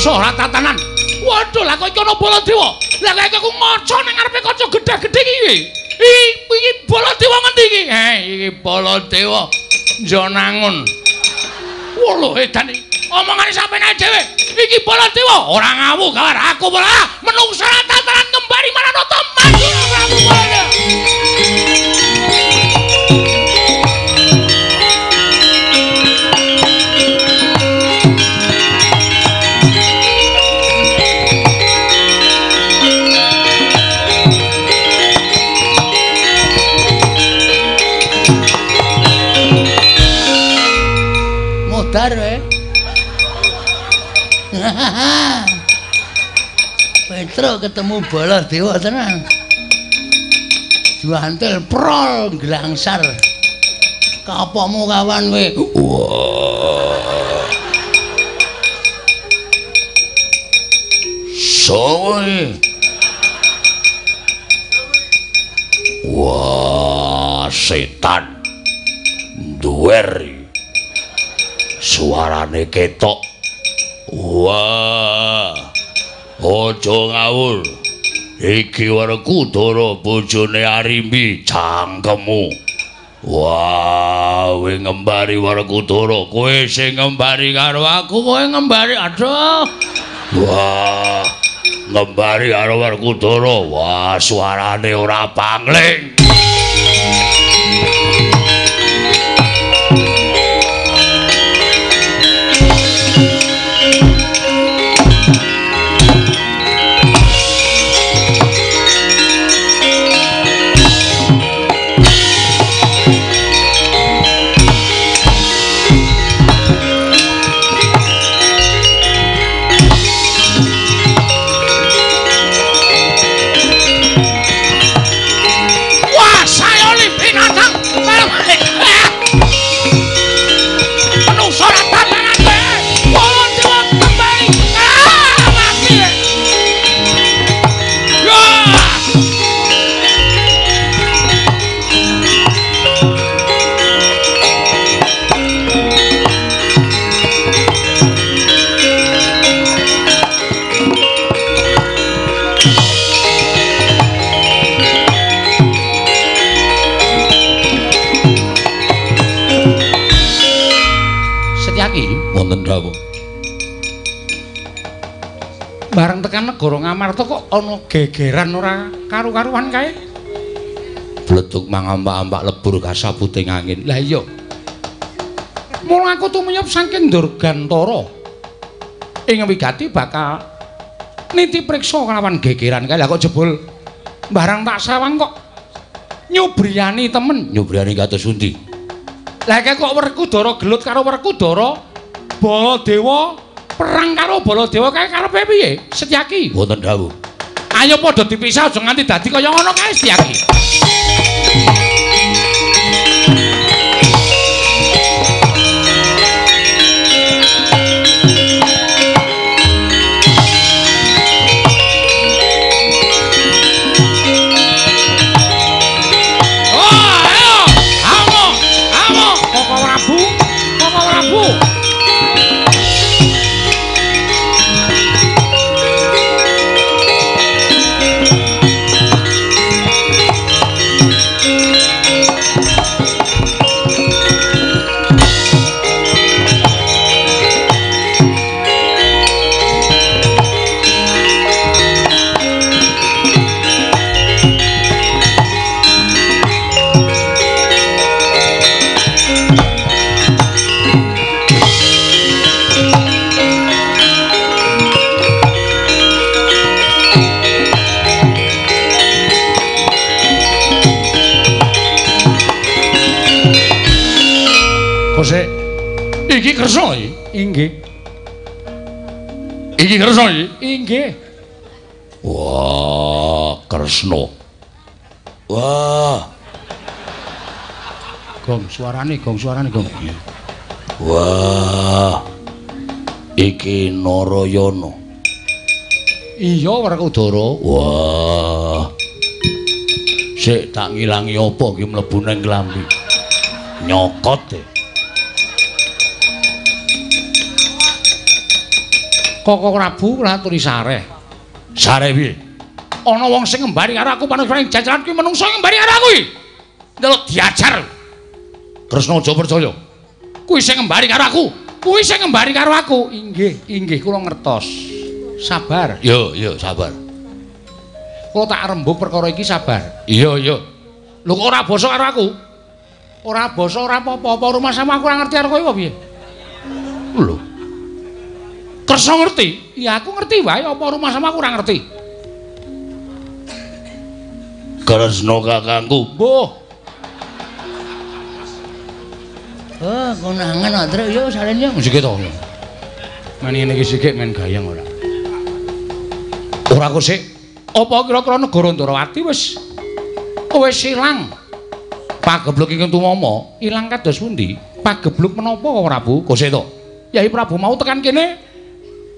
Ora tatanan. Waduh, lah kok iki ana Baladewa. Lah kok aku maca ning ngarepe kaca gedhe-gedhe iki. Iki Baladewa ngendi iki? Iki Baladewa Jonangun. Wolo edan iki. Omongane sampeyan dhewe. Iki Baladewa ora ngawuh gawar aku malah menungsa tatanan kembali malah nata maju Prabu Baladewa. Petro ketemu Baladewa tenan. Juantel prol glangsar. Kapomu kawan kowe? Wah. Soe. Wah, setan. Duwer. Suarane ketok. Wah. Ojo ngawur. Iki Werkudara bojone Arimbi cangkemmu. Wah, kowe ngembari Werkudara, kowe sing ngembari karo aku, kowe ngembari. Aduh. Wah, ngembari karo Werkudara. Wah, suarane ora pangling. Bareng tekan negara Ngamarta kok ana gegeran ora karu-karuan kae. Bledug mangambak-ambak lebur kasabuting angin. Lah iya. Mula aku tumiyup saking Durgantara. Ing wigati bakal niti priksa kelawan gegeran kae. Lah kok jebul barang tak sawang kok nyubriyani temen. Nyubriyani kados pundi? Lah kok Werkudara gelut karo Werkudara Baladewa perang karo Baladewa kae karepe piye? Setyaki. Wonten dawuh. Ayo padha dipisah aja nganti dadi kaya ngono kae Setyaki. sik. Iki Kresna iki? Inggih. Iki Kresna iki? Inggih. Wah, Kresna. Wah. Gong suarane, Gong. Wah. Iki Narayana. Iya, Werkudara. Wah. Sik tak ngilangi apa iki mlebu nang klambi. Nyokot e. Koko Prabu ngaturi sareh. Sareh piye? Ana wong sing ngembari karo aku paning jajaran kuwi menungso ngembari karo aku iki. Ndelok diajar. Kresna aja percaya. Kuwi sing ngembari karo aku. Inggih, kula ngertos. Sabar. Yo, sabar. Kula tak rembug perkara iki sabar. Iya. Lho kok ora basa karo aku? Ora basa ora apa-apa rumah sama aku ora ngerti karo kowe apa piye? Lho. Kresna ngerti? Ya aku ngerti wae apa rumah sama aku ora ngerti. Kresna kakangku. Mbuh. Oh, konangan Adrek yo salen yo. Sik to. Men ngene iki sik men gayang ora. Ora kok sik. Apa kira-kira negara Ndarawati wis ilang? Pagebluk ingkang tumama ilang kados pundi? Pagebluk menapa Prabu? Kok sik to. Yai Prabu mau tekan kene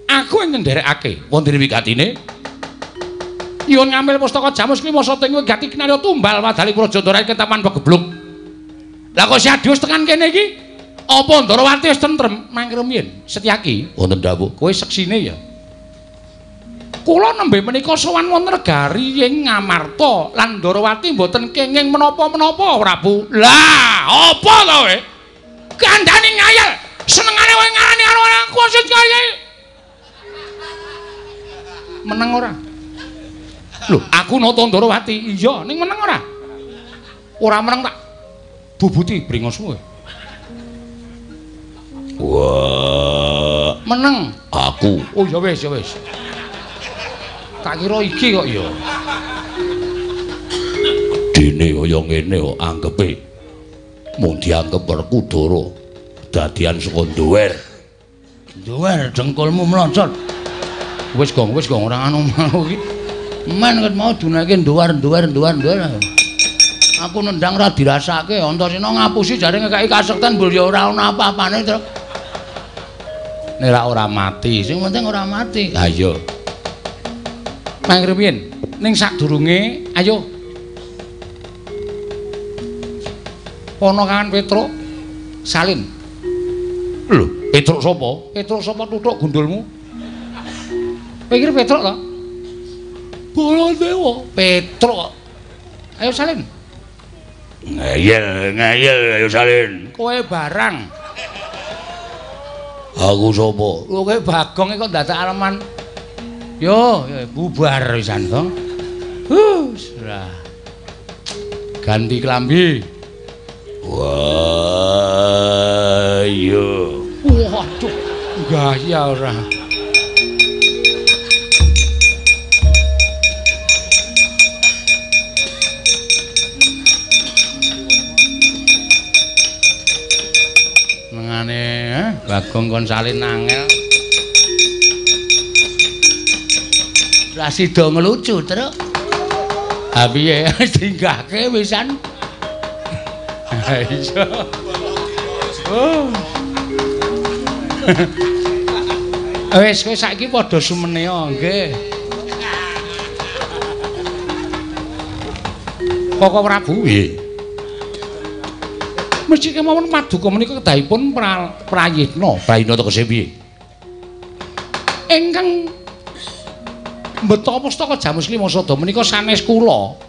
aku ing nderekake wonten wigatine. Yun ngambil pustaka Jamus Klima Sata ing wigati kinarya tumbal wadali Praja Ndara ketaman pagebluk. Lah kok si Adius tekan kene iki? Apa Ndarawati wis tentrem? Mangkir yen Setyaki Wonten dawuh. kowe seksine ya. Kula nembe menika sowan wonten negari ing Ngamarta lan Ndarawati mboten kenging menapa-menapa Prabu. Lah, apa to kowe? Kandhane ngayal, senengane kowe ngarani karo aku sing kaya. Meneng ora? Lho, aku nata Ndarawati. Iya, ning meneng ora? Ora meneng tak bubuti bringosmu. Wah. Meneng. Aku. Oh ya wis. Tak kira iki kok ya. Dene kaya ngene kok anggepe. Mung dianggep Werkudara dadian saka nduwer. Duwer dengkulmu mlocot. Wis gong ora anu mau iki. Men ket mau dunake duwer. Aku nendang ra dirasake, Antasena ngapusi jare ngekeki kasekten mbul ya ora ana apa-apane, Tru. Nek ora mati, Sing penting ora mati. ha iya. Mangkir piyen? Ning sadurunge ayo. Ponokan Petruk salin. Lho, Petruk sapa? Petruk sapa tuthuk gundulmu? Pikir Petruk to? Baladewa, Petruk. Ayo salin. Ngayel ayo salin. Kowe barang. Aku sapa? Lho kowe Bagong kok dadak aleman. Yo, bubar pisan to. Lah. Ganti klambi. Wah, yo. Waduh, gaya ora. Mengane, Bagong kon salin angel. Lah sida ngelucu, Tru. Ha piye dinggahke wisan? Ha iya. Oh. Wis kowe saiki padha sumenea nggih. Koko Prabu nggih. Mesti kemawon paduka menika kedahipun Prayitna. Prayitna tegese piye? Ingkang mbeta pustaka Jamus Klima Sada menika sanes kula.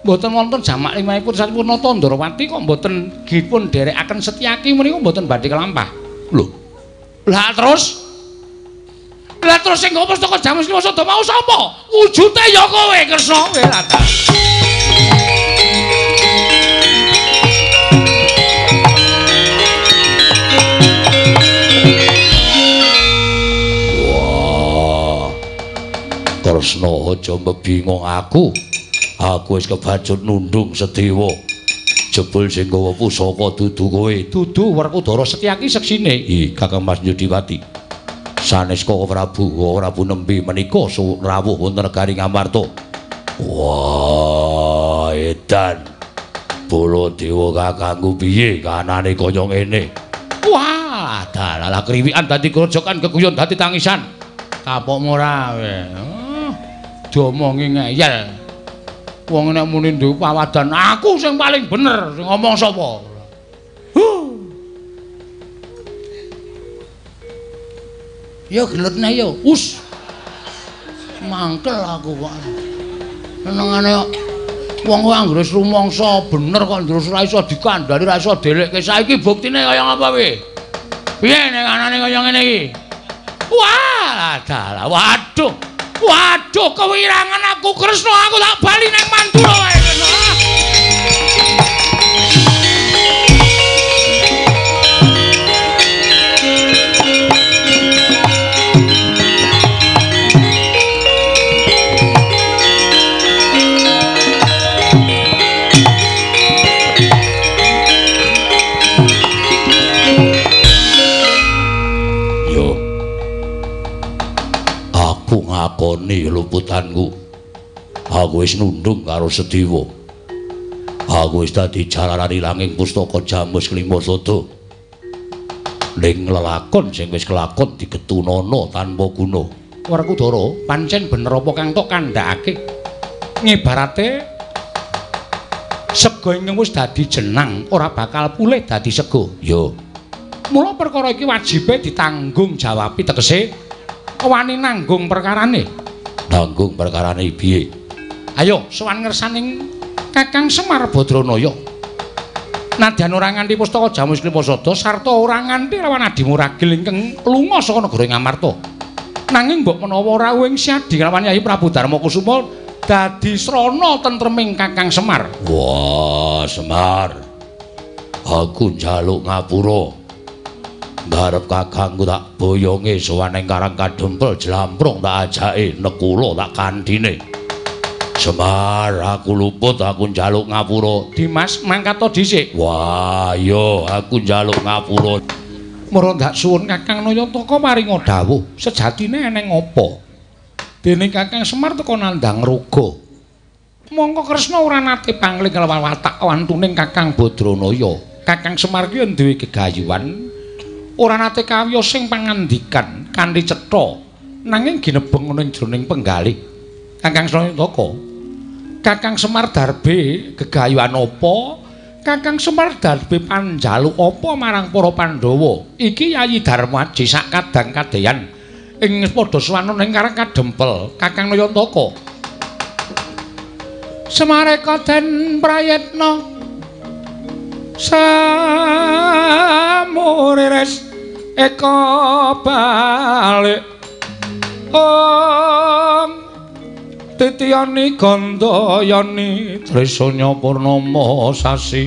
Mboten wonten jamak limahipun sampurna Ndarawati kok mboten dipun derekaken Setyaki menika mboten badhe kelampah. Lho. Lah terus sing nggo pustaka Jamus Klima Sada mau sapa? Wujute ya kowe Kresna kowe lata. Kresna aja mbingung aku. Aku wis kebacut nundung Sedewa. Jebul sing gawa pusaka dudu kowe. Dudu Werkudara Setyaki seksine. Ih, Kakang Mas Yudiwati. Sanes Koko Prabu nembe menika rawuh wonten negari Ngamarta. Wah, edan. Baladewa kakangku piye kanane kaya ngene? Wah, dalalah kriwikan dadi grojokan keguyon dadi tangisan. Kapokmu ora we. Diomongi ngeyel. Wong nek muni duwe pawadan, aku sing paling bener, sing ngomong sapa? Yo gelutne yo. Us. Mangkel aku kok. Senengane wong kuwi anggere rumangsa bener kok terus ora iso dikandhani, ora iso delekke. Saiki buktine kaya ngapa kuwi? Piye nek anane kaya ngene iki? Wah, dalah. Waduh. Waduh, kewirangan aku Kresna, aku tak bali nang Mandura wae. Ngakoni luputanku. Aku wis nundung karo Sediwa. Aku wis dadi jalaran ilanging pustaka Jamus Klimasada. Ning lelakon sing wis kelakon digetunana tanpa guna. Werkudara, pancen bener apa kang tok kandhakake? Ngibarate sega ingkang wis dadi jenang ora bakal pulih dadi sega. Yo. Mula perkara iki wajibe ditanggung jawabi tegese wani nanggung perkarane. Nanggung perkarane piye? Ayo sowan ngersaning Kakang Semar Badranaya. Nadyan ora nganti pustaka Jamus Klimasada sarta ora nganti lawan adimu ragil ingkang lunga saka negara Ngamarta. Nanging mbok menawa rawuh ing siadi lawan Yayi Prabu Darmakusuma dadi srana tentreming Kakang Semar. Wah, Semar. Aku njaluk ngapura. Ngarep kakangku tak boyonge sowan ing Karang Kadempel Jlamprung tak ajake nekula tak kandhine. Semar, aku luput, aku njaluk ngapura. Dimas, mangkat to dhisik. Wah, iya, aku njaluk ngapura. Mara ndak suwun Kakang Nayantaka maringa dawuh, sejatine eneng apa? Dene Kakang Semar teka nandhang raga. Mongko Kresna ora nate pangling kelawan watak wantuning Kakang Badranaya. Kakang Semar ki duwe gegayuhan ora nate kawiyos sing pangandikan kanthi cetha nanging ginebeng ana ing jroning penggalih. Kakang Nayantaka, Kakang Semar darbe gegayuhan apa? Kakang Semar darbe panjaluk apa marang para Pandhawa? Iki Yayi Darmaji sak kadang kadeyan ing padha swanun ing Karang Kadempel. Kakang Nayantaka, Semareka den prayetna samuriris eka balik titiyani gandayani trisanya purnama sasi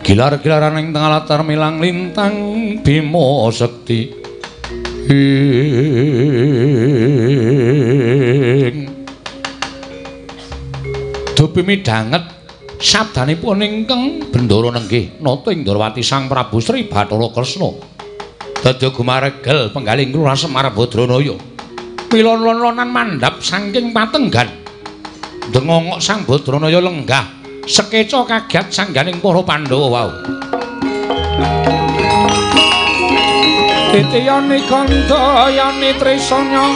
gilar-gilaran ing tengah latar milang lintang Bima Sekti dupi midhanget sabdanipun ingkang Bendara nenggih nata ing Ndrawati Sang Prabu Sri Bathara Kresna dadi gumaregel penggalih Lurah Semar Badranaya milon-lonan mandhap saking patenggan ndengongok Sang Badranaya lenggah sekeca kagiat sangganing para Pandhawa wau titiyani gandayani trisanya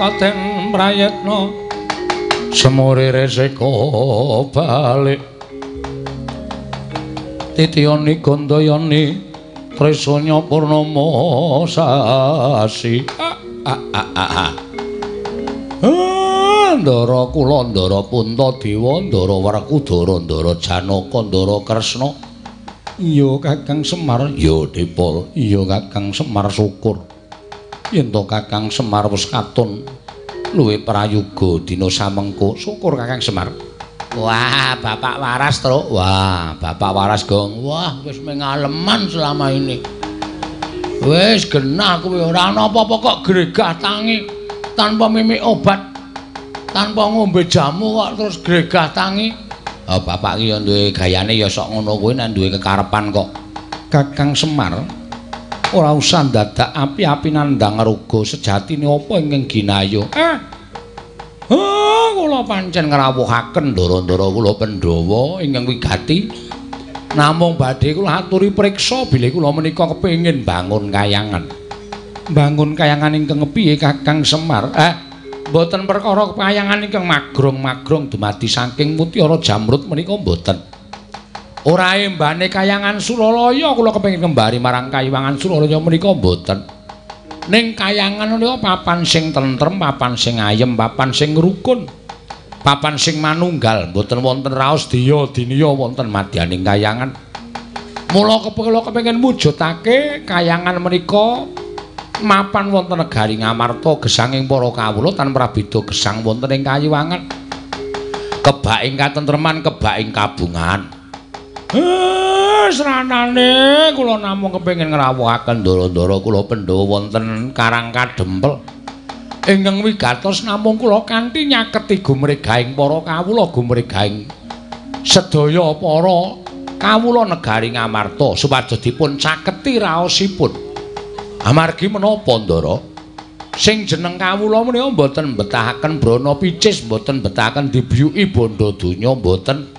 Kabupaten Prayitna semurire seka balik Tityani Gandayani Tresanya Purnama sasi Ndara kula Ndara Puntadewa Ndara Werkudara Ndara Janaka Ndara Kresna iya Kakang Semar ya Dipol iya Kakang Semar syukur yen to Kakang Semar wis katon luwih prayoga dina samengko syukur Kakang Semar. Wah, Bapak waras, Truk. Wah, Bapak waras, Gong. Wah, wis mengaleman selama ini. Wis genah kuwi ora ana apa-apa kok gregah tangi tanpa mimik obat, tanpa ngombe jamu kok terus gregah tangi. Oh, Bapak ki ya duwe gayane ya sok ngono kuwi nek duwe kekarepan kok. Kakang Semar ora usah dadak api-api nandhang raga sejatine apa ingkang ginayuh. Kula pancen ngrawuhaken ndara-ndara kula Pandhawa ingkang wigati. Namung badhe kula aturi priksa bilih kula menika kepengin bangun kayangan. Bangun kayangan ingkang kepiye Kakang Semar? Mboten perkara kayangan ingkang magrong-magrong dumadi saking Mutiara Jamrut menika mboten. Ora embane kayangan Sulalaya kula kepengin kembari marang Kayiwangan Sulalaya menika mboten. Ning kayangan menika papan sing tentrem, papan sing ayem, papan sing rukun. Papan sing manunggal, mboten wonten raos diya diniya wonten madyaning kayangan. Mula kepengin kepengin mujudake kayangan menika mapan wonten negari Ngamarta gesanging para kawula tanpa beda gesang wonten ing Kayiwangan. Kebaking katentreman, kebaking kabungan. Sranane kula namung kepengin ngrawuhaken ndara-ndara kula Pandhawa wonten Karang Kadempel. Ingkang wigatos namung kula kanthi nyaketi gumregahing para kawula, gumregahing sedaya para kawula negari Ngamarta supados dipun caketi raosipun. Amargi menapa Ndara? Sing jeneng kawula menika mboten betahaken brana picis, mboten betahaken dibyuki bondo donya mboten.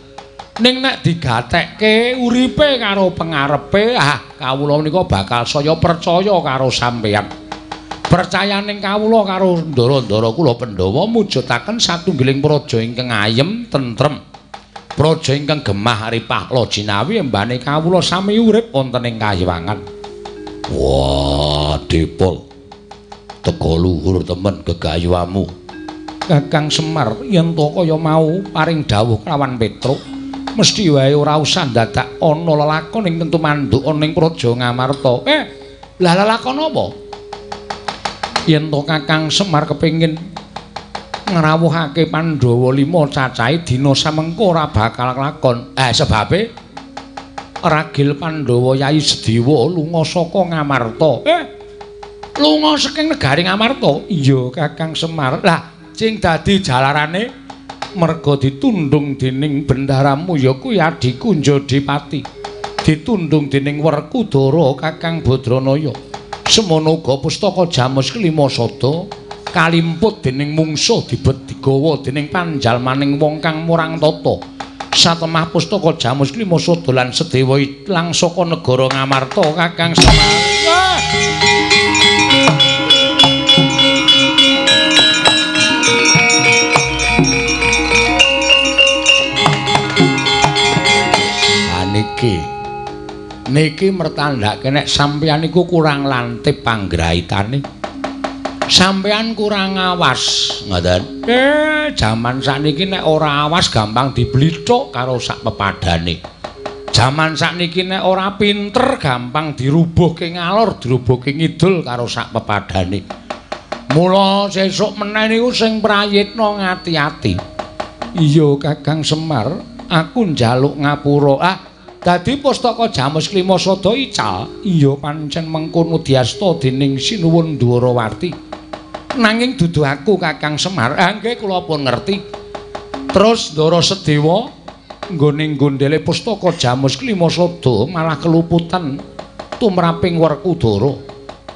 Ning nek digatekke uripe karo pengarepe, kawula menika bakal saya percaya karo sampeyan. Percayaning kawula karo ndara-ndara kula Pandhawa mujudaken satunggiling praja ingkang ayem tentrem. Praja ingkang gemah ripah lojinawi embane kawula sami urip wonten ing Kayiwangan. Wah, Dipol. Teka luhur temen gegayuhamu. Kakang Semar yen to kaya mau paring dawuh kelawan Petruk, mesti wae ora usah dadak ana lelakon ing tentu manduk ana ing praja Ngamarta. Lah lelakon apa? Yen to Kakang Semar kepengin ngrawuhake Pandhawa 5 cacahe dina samengko ora bakal lakon. Sebabe ragil Pandhawa Yayi Sediwa lunga saka Ngamarta. Lunga saking negari Ngamarta? Iya, Kakang Semar. Lah, sing dadi jalarane merga ditundung dening bendaramu ya kuwi adiku Njodipati. Ditundung dening Werkudara Kakang Badranaya. Semono uga pustaka Jamus Kelima Sada kalimput dening mungsuh dibet digawa dening panjalmaning wong kang murang tata. Satemah pustaka Jamus Kelima Sada lan Sedewa ilang saka negara Ngamarta Kakang Semar. Niki mertandhake nek sampeyan iku kurang lantip panggraitane. Sampeyan kurang awas, ngoten. Jaman sakniki nek ora awas gampang diblithuk karo sak pepadane. Jaman sakniki nek ora pinter gampang dirubuhke ngalor, dirubuhke ngidul karo sak pepadane. Mula sesuk meneh niku sing prayitna ngati-ati. Iya, Kakang Semar, aku njaluk ngapura. Dadi pustaka Jamus Kelima Sada ical, iya pancen mengkono diasta dening Sinuwun Dwarawati. Nanging dudu aku Kakang Semar, nggih kula pun ngerti. Terus Ndara Sedewa nggone gondele pustaka Jamus Kelima Sada malah keluputan tumraping Werkudara.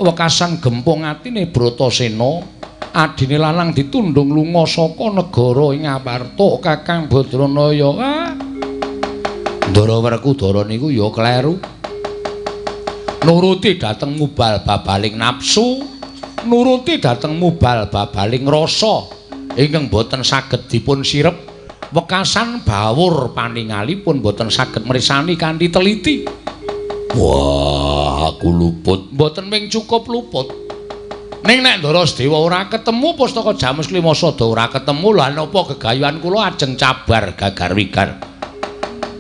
Wekasan gempung atine Bratasena, adine lanang ditundung lunga saka negara ing Ngamarta Kakang Badranaya. Ndara Werkudara niku ya kleru. Nuruti dhateng mubal babaling nafsu nuruti dhateng mubal babaling rasa ingkang boten saged dipun sirep wekasan bawur paningalipun boten saged mrisani kanthi teliti. Wah, aku luput. Mboten ming cukup luput. Ning nek Ndara Sedewa ora ketemu Pustaka Jamus Klimasada ora ketemu lha napa gegayuhan kula ajeng cabar gagar wigar.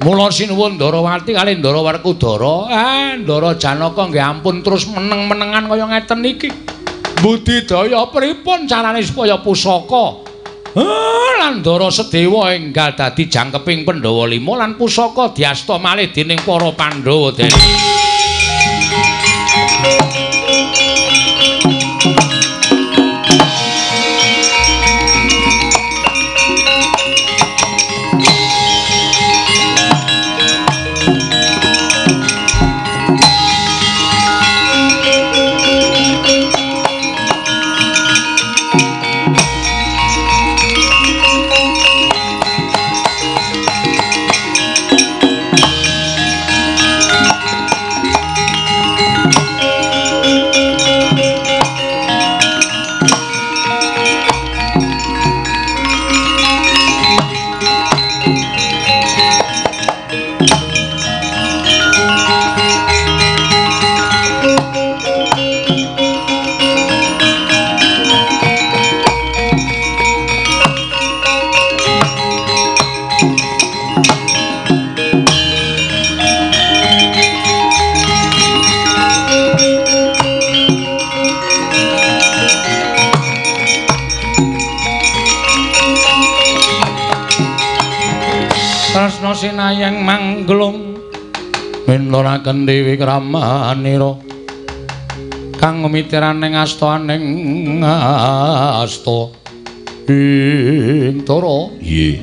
Mula sinuwun Ndarawati kalih Ndara Werkudara, Ndara Janaka nggih ampun terus meneng-menengan kaya ngeten iki. Budidaya pripun carane supaya pusaka lan Ndara Sedewa enggal dadi jangkeping Pandhawa 5 lan pusaka diasta malih dening para Pandhawa den. Tresna sinayang manglung minuraken Dewi Kramanira kang mitiraning astaning asta ing Tara. Nggih.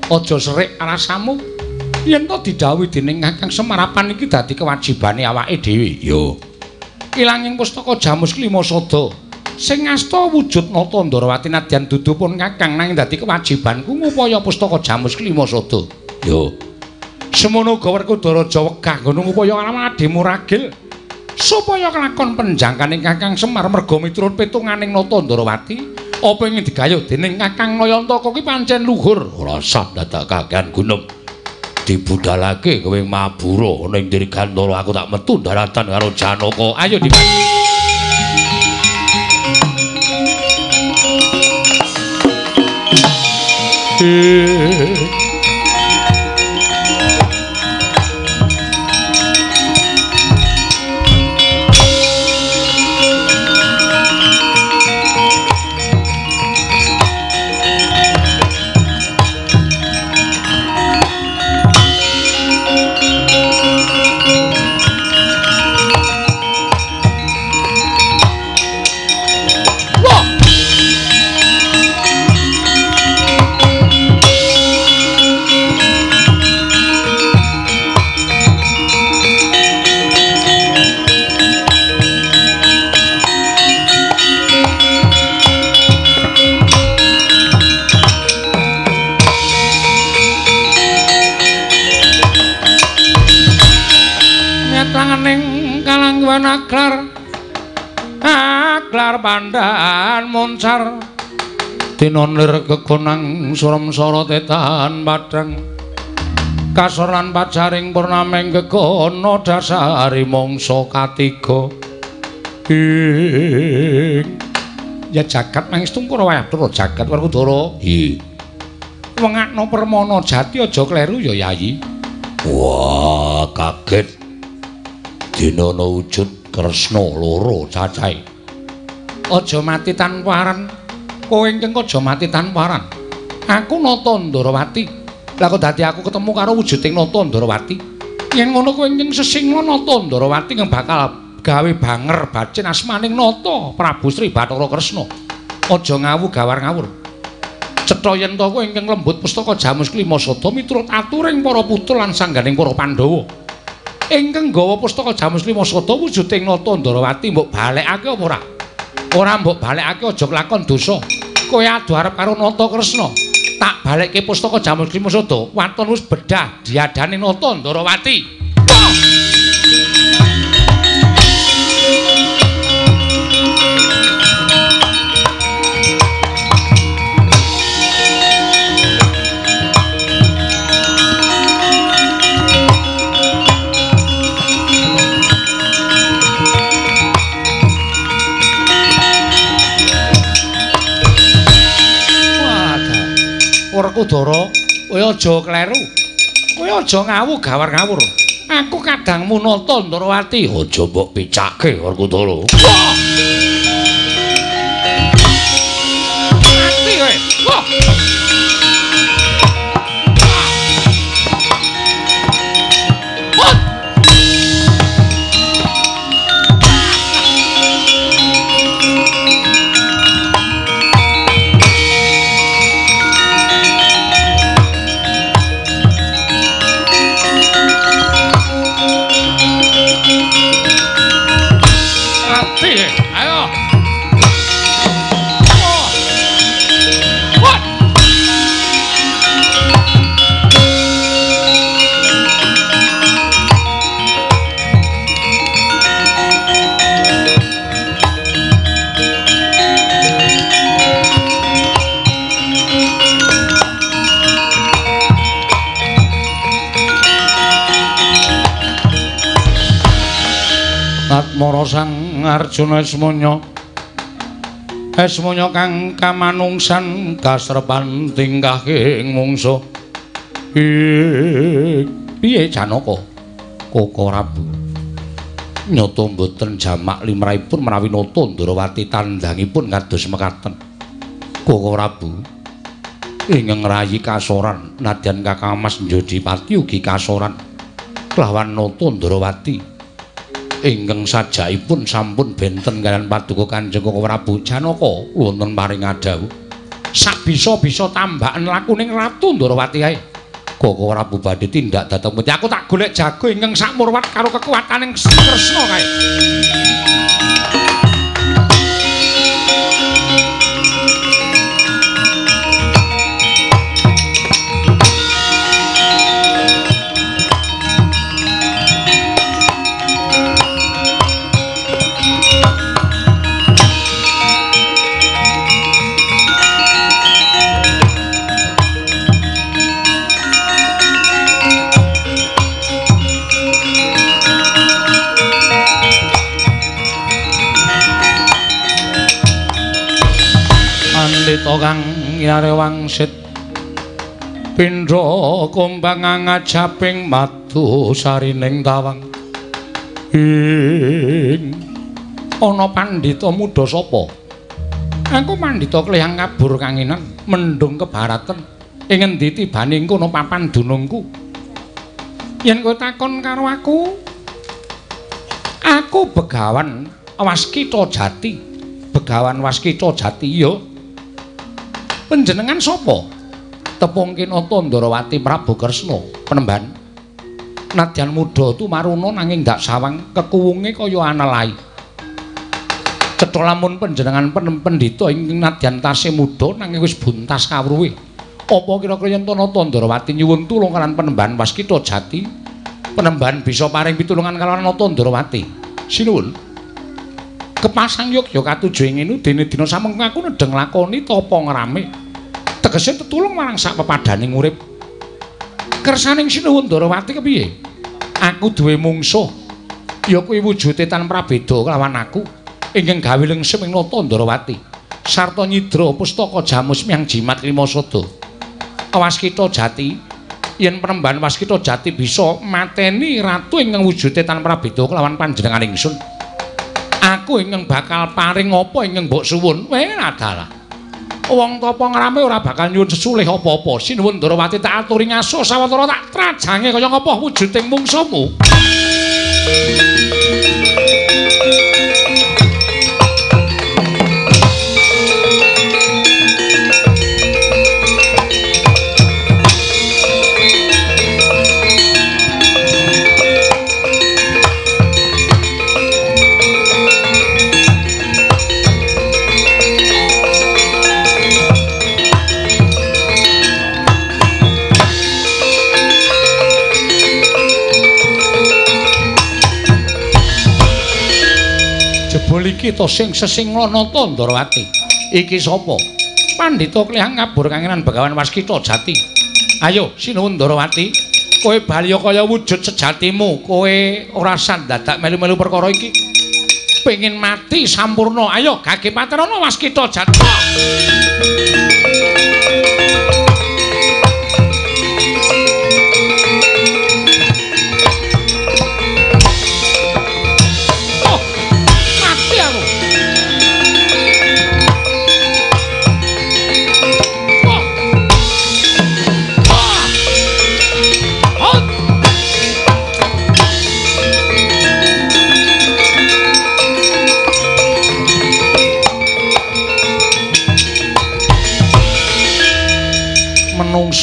Aja serik rasamu yen to didhawuhi dening Kakang Semarapan iki dadi kewajibane awake dhewe. Yo. Ilanging Pustaka Jamus Klimasada sing asta wujud nata Ndarawati nadyan dudu pun Kakang nanging dadi kewajibanku ngupaya Pustaka Jamus Klimasada. Yo. Semono uga Werkudara wegah ngono ngupaya nglamade muragil supaya kelakon penjangkaning Kakang Semar merga miturut pitunganing nata Ndarawati apa ingin digayuh dening Kakang Nayantaka ki pancen luhur. Ora sah dadak kakehan gunem. Dibudalake kowe mabura ning Dirgantara aku tak metu daratan karo Janaka. Ayo Dimas. Aklar pandhan moncar tinonir kegonang surem sorotetan padang kasoran pacaring purnameng gegono dasari mongso katiga ya jagat mangistung para wayatur jagat Werkudara. Wengakno permana jati aja kleru ya Yayi. Wah, kaget dinana wujud Kresna loro cacahe. Aja mati tanpa aran. Kowe engkeng aja mati tanpa aran. Aku Nata Ndarawati. Lah kok dadi aku ketemu karo wujuding Nata Ndarawati. Yen ngono kowe engkeng sesingla Nata Ndarawati ngeng bakal gawe banger bacin asmaning Nata Prabu Sri Bathara Kresna. Aja ngawu gawar ngawur. Cetha yen to kowe engkeng lembut Pustaka Jamus Klimasada miturut aturing para putra lan sangganing para Pandhawa. Ingkang gawa Pustaka Jamus Klimasada wujuding Nata Ndarawati mbok balekake apa ora? Ora mbok balekake aja kelakon dosa. Kowe adu arep karo Nata Kresna. Tak balekke Pustaka Jamus Klimasada, waton wis bedah diadani Nata Ndarawati. Werkudara, kowe aja kleru. Kowe aja ngawu gawar-ngawur. Aku kadangmu nata Ndrawati. Aja mbok picake Werkudara. Mati kowe. Wah. Atmara Sang Arjuna Esmanya kang kamanungsan kasrepan tingkah ing mungsuh. Piye Janaka? Koko Prabu nyata mboten jamak limrahipun menawi nata Ndrawati tandhangipun kados mekaten. Koko Prabu ingkang rayi kasoran nadyan Kakang Mas Njodipati ugi kasoran kelawan nata Ndrawati ingkang sajakipun sampun benten kaliyan paduka Kanjeng Koko Prabu. Janaka wonten paring adhawuh sabisa-bisa tambakan lakuning Ratu Ndrawati ae. Koko Prabu badhe tindak dhateng pundi aku tak golek jago ingkang sakmurwat karo kekuwataning Kresna kae. Pandhita kang nyare wangsit pindha kumbang ngajaping madu sarining tawang. Ana pandhita muda sapa? Aku pandhita Klihang Kabur Kanginan mendung kebaraten. Ing endi tibane kono papan dunungku? Yen kowe takon karo aku Begawan Waskita Jati. Begawan Waskita Jati ya. Panjenengan sapa? Tepungke nata Ndrawati Prabu Kresna Penemban. Nadyan muda tumaruna nanging ndak sawang kekuwunge kaya anelai. Cetha lamun panjenengan pendhita ing nadyan tasih muda nanging wis buntas kawruhe. Apa kira-kira yen nata Ndrawati nyuwun tulung kalan Penemban Waskita Jati, Penemban bisa paring pitulungan kalawan nata Ndrawati. Sinuwun. Kepasang Yogya katujuh ngene dene dina samengko aku nedeng lakoni tapa ngrame. Tegese tetulung marang sak pepadaning urip. Kersaning sinuwun Ndrawati kepiye? Aku duwe mungsuh. Ya kuwi wujude tan prabeda kelawan aku. Ingkang gawe lengsem ing nata Ndrawati. Sarta nyidra pustaka jamus miyang jimat Limasada. Waskita Jati, yen Penemban Waskita Jati bisa mateni ratu ingkang wujude tan prabeda kelawan panjenengan ingsun. Aku ingkang bakal paring apa ingkang mbok suwun. Weh adalah wong tapa ngrame ora bakal nyuwun sesulih apa-apa. Sinuwun Ndrawati tak aturi ngaso sawetara tak trajange kaya ngapa wujuding mungsuhmu. Jebul iki to sing sesingla nata Ndrawati. Iki sapa? Pandhita Klihang Kabur Kanginan Begawan Waskita Jati. Ayo sinuwun Ndrawati, kowe bali kaya wujud sejatimu. Kowe ora sandadak melu-melu perkara iki. Pengin mati sampurna. Ayo gage patrana Waskita Jati.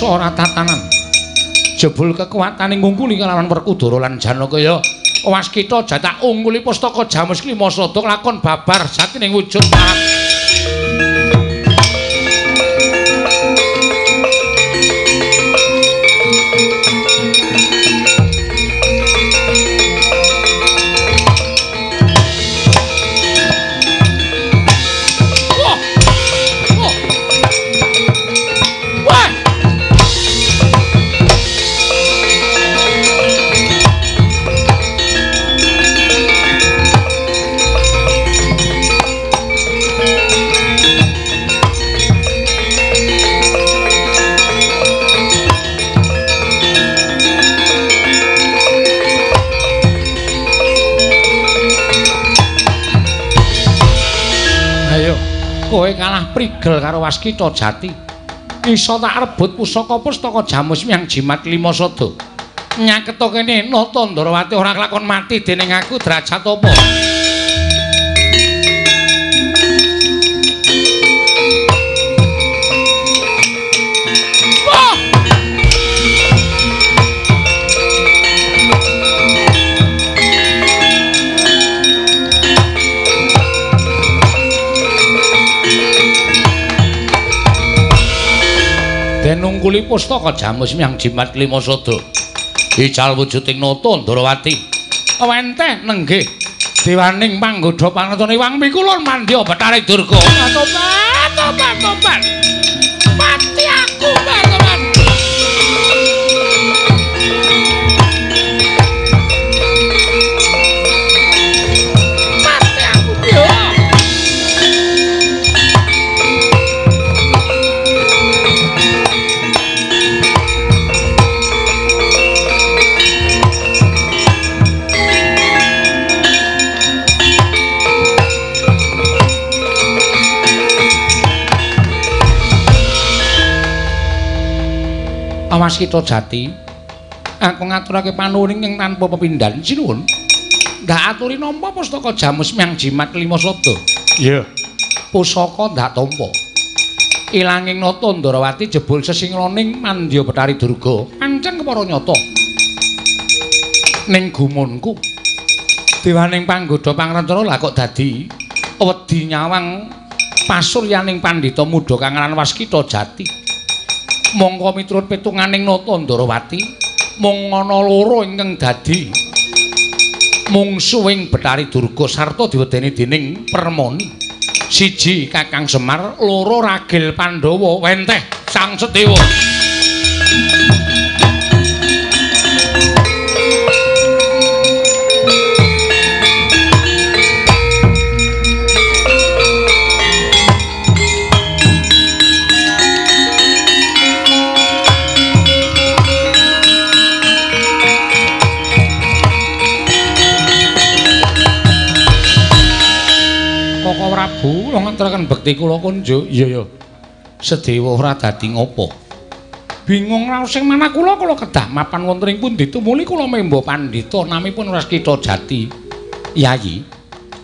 mungsa ora tatanan. Jebul kekuwataning ngungkuli kelawan Werkudara lan Janakaya. Waskita Jati ungguli pustaka Jamus Klimasada lakon babar jatining wujud parat. Kowe kalah prigel karo Waskita Jati. Isa tak rebut pusaka Jamus Miang Jimat Klimasada. Nyaketa kene Nata Ndarawati ora kelakon mati dening aku derajat apa? Den nungkuli pustaka Jamus Miang Jimat Klimasada. Ical wujuding Nata Ndarawati. Wenteh nenggih dewaning panggoda pangetone Wang Mikulun mandya Bathara Durga. Tobat. Mati aku, Tobat. Mati aku, yo. Waskita Jati, aku ngaturake panuwuning ing tanpa pepindhan sinuwun. Ndak aturi nampa pustaka Jamus Miang Jimat Klimasada. Iya. Pusaka ndak tampa. Ilanging Nata Ndarawati jebul sesinglaning mandya Bathara Durga. Pancen kepara nyata. Ning gumunku, dewaning panggoda pangrencana lha kok dadi wedi nyawang pasuryaning pandhita muda kang aran Waskita Jati. Mongko miturut pitunganing Nata Ndarawati mung ana loro ingkang dadi mungsuhing Bathara Durga sarta diwedeni dening Permoni. Siji Kakang Semar, loro Ragil Pandhawa, wenteh Sang Sedewa. Koko Prabu kula ngaturaken bekti kula kunjuk. Iya. Sedewa ora dadi ngopo. Bingung raos sing manah kula kedah mapan wonten ing pundi tumuli kula memba pandhita namipun Waskita Jati. Yayi,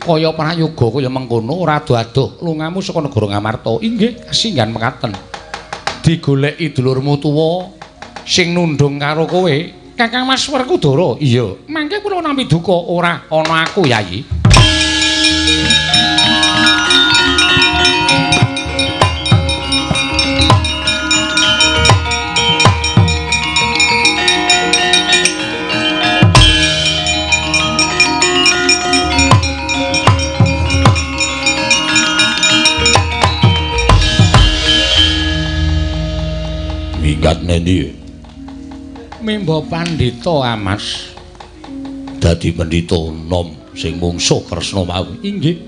kaya prayoga kaya mengkono ora ado-ado lungamu saka negara Ngamarta. Inggih, kasinggan mekaten. Digoleki dulurmu tuwa sing nundung karo kowe, Kakang Mas Werkudara. Iya, mangke kula nampi duka ora ana aku, Yayi. Minggat nendi? Mimba pandhita Amas. Dadi pendhita nom sing mungsuh Kresna mau. Inggih.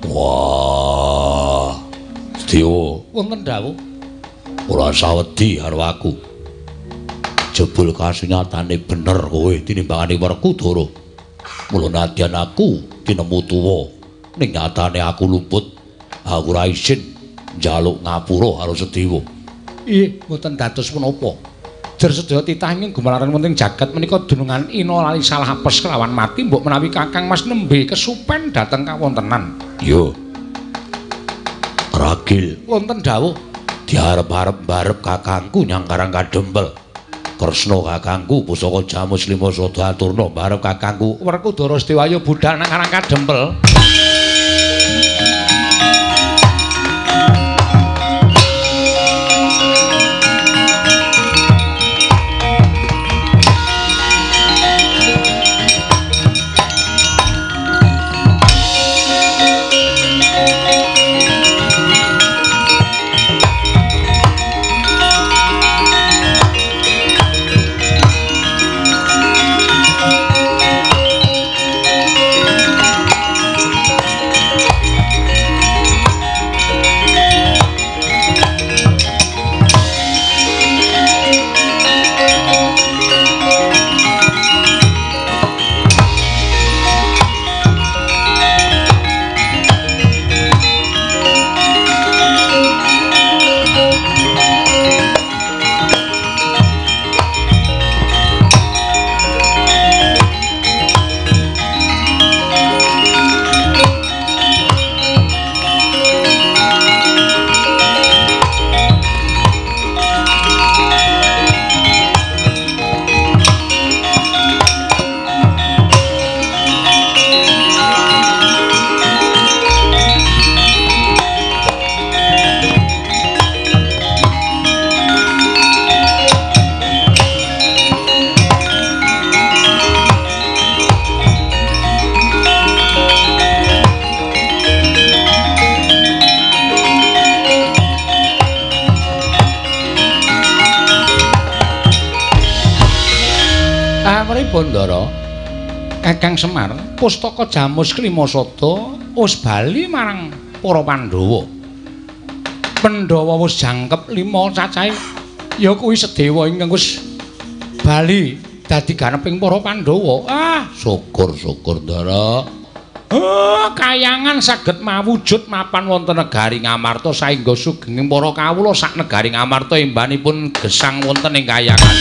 Wah. Dewa, wonten dawuh. Ora sawedi karo aku. Jebul kasunyatane bener kowe tinimbangane Werkudara. Mula nadyan aku tinemu tuwa ning nyatane aku luput. Aku ora isin njaluk ngapura karo Sedewa. Nggih, mboten dados menapa. Jer sedaya titah ingkang gumalaran wonten jagat menika dunungan ina lali salah apes kelawan mati mbok menawi Kakang Mas nembe kesupen dhateng kawontenan. Yo. Ragil wonten dawuh diarep-arep barep kakangku Nyangkarang Kadempel. Kresna kakangku pusaka Jamus Lima Sada aturna barep kakangku Werkudara Setiwaya budhal nang Karang Kadempel. Bondara Kakang Semar pustaka Jamus Lima Sada wis bali marang para Pandhawa. Pandhawa wis jangkep 5 cacahe ya kuwi sedewa ingkang wis bali dadi ganeping para Pandhawa. Syukur-syukur Ndara. Kayangan saged mawujud mapan wonten negari Ngamarta saengga sugenging para kawula sak negari Ngamarta imbanipun gesang wonten ing kayangan.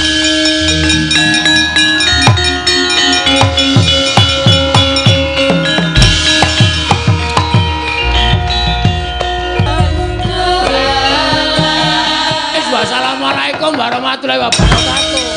Assalamualaikum warahmatullahi wabarakatuh.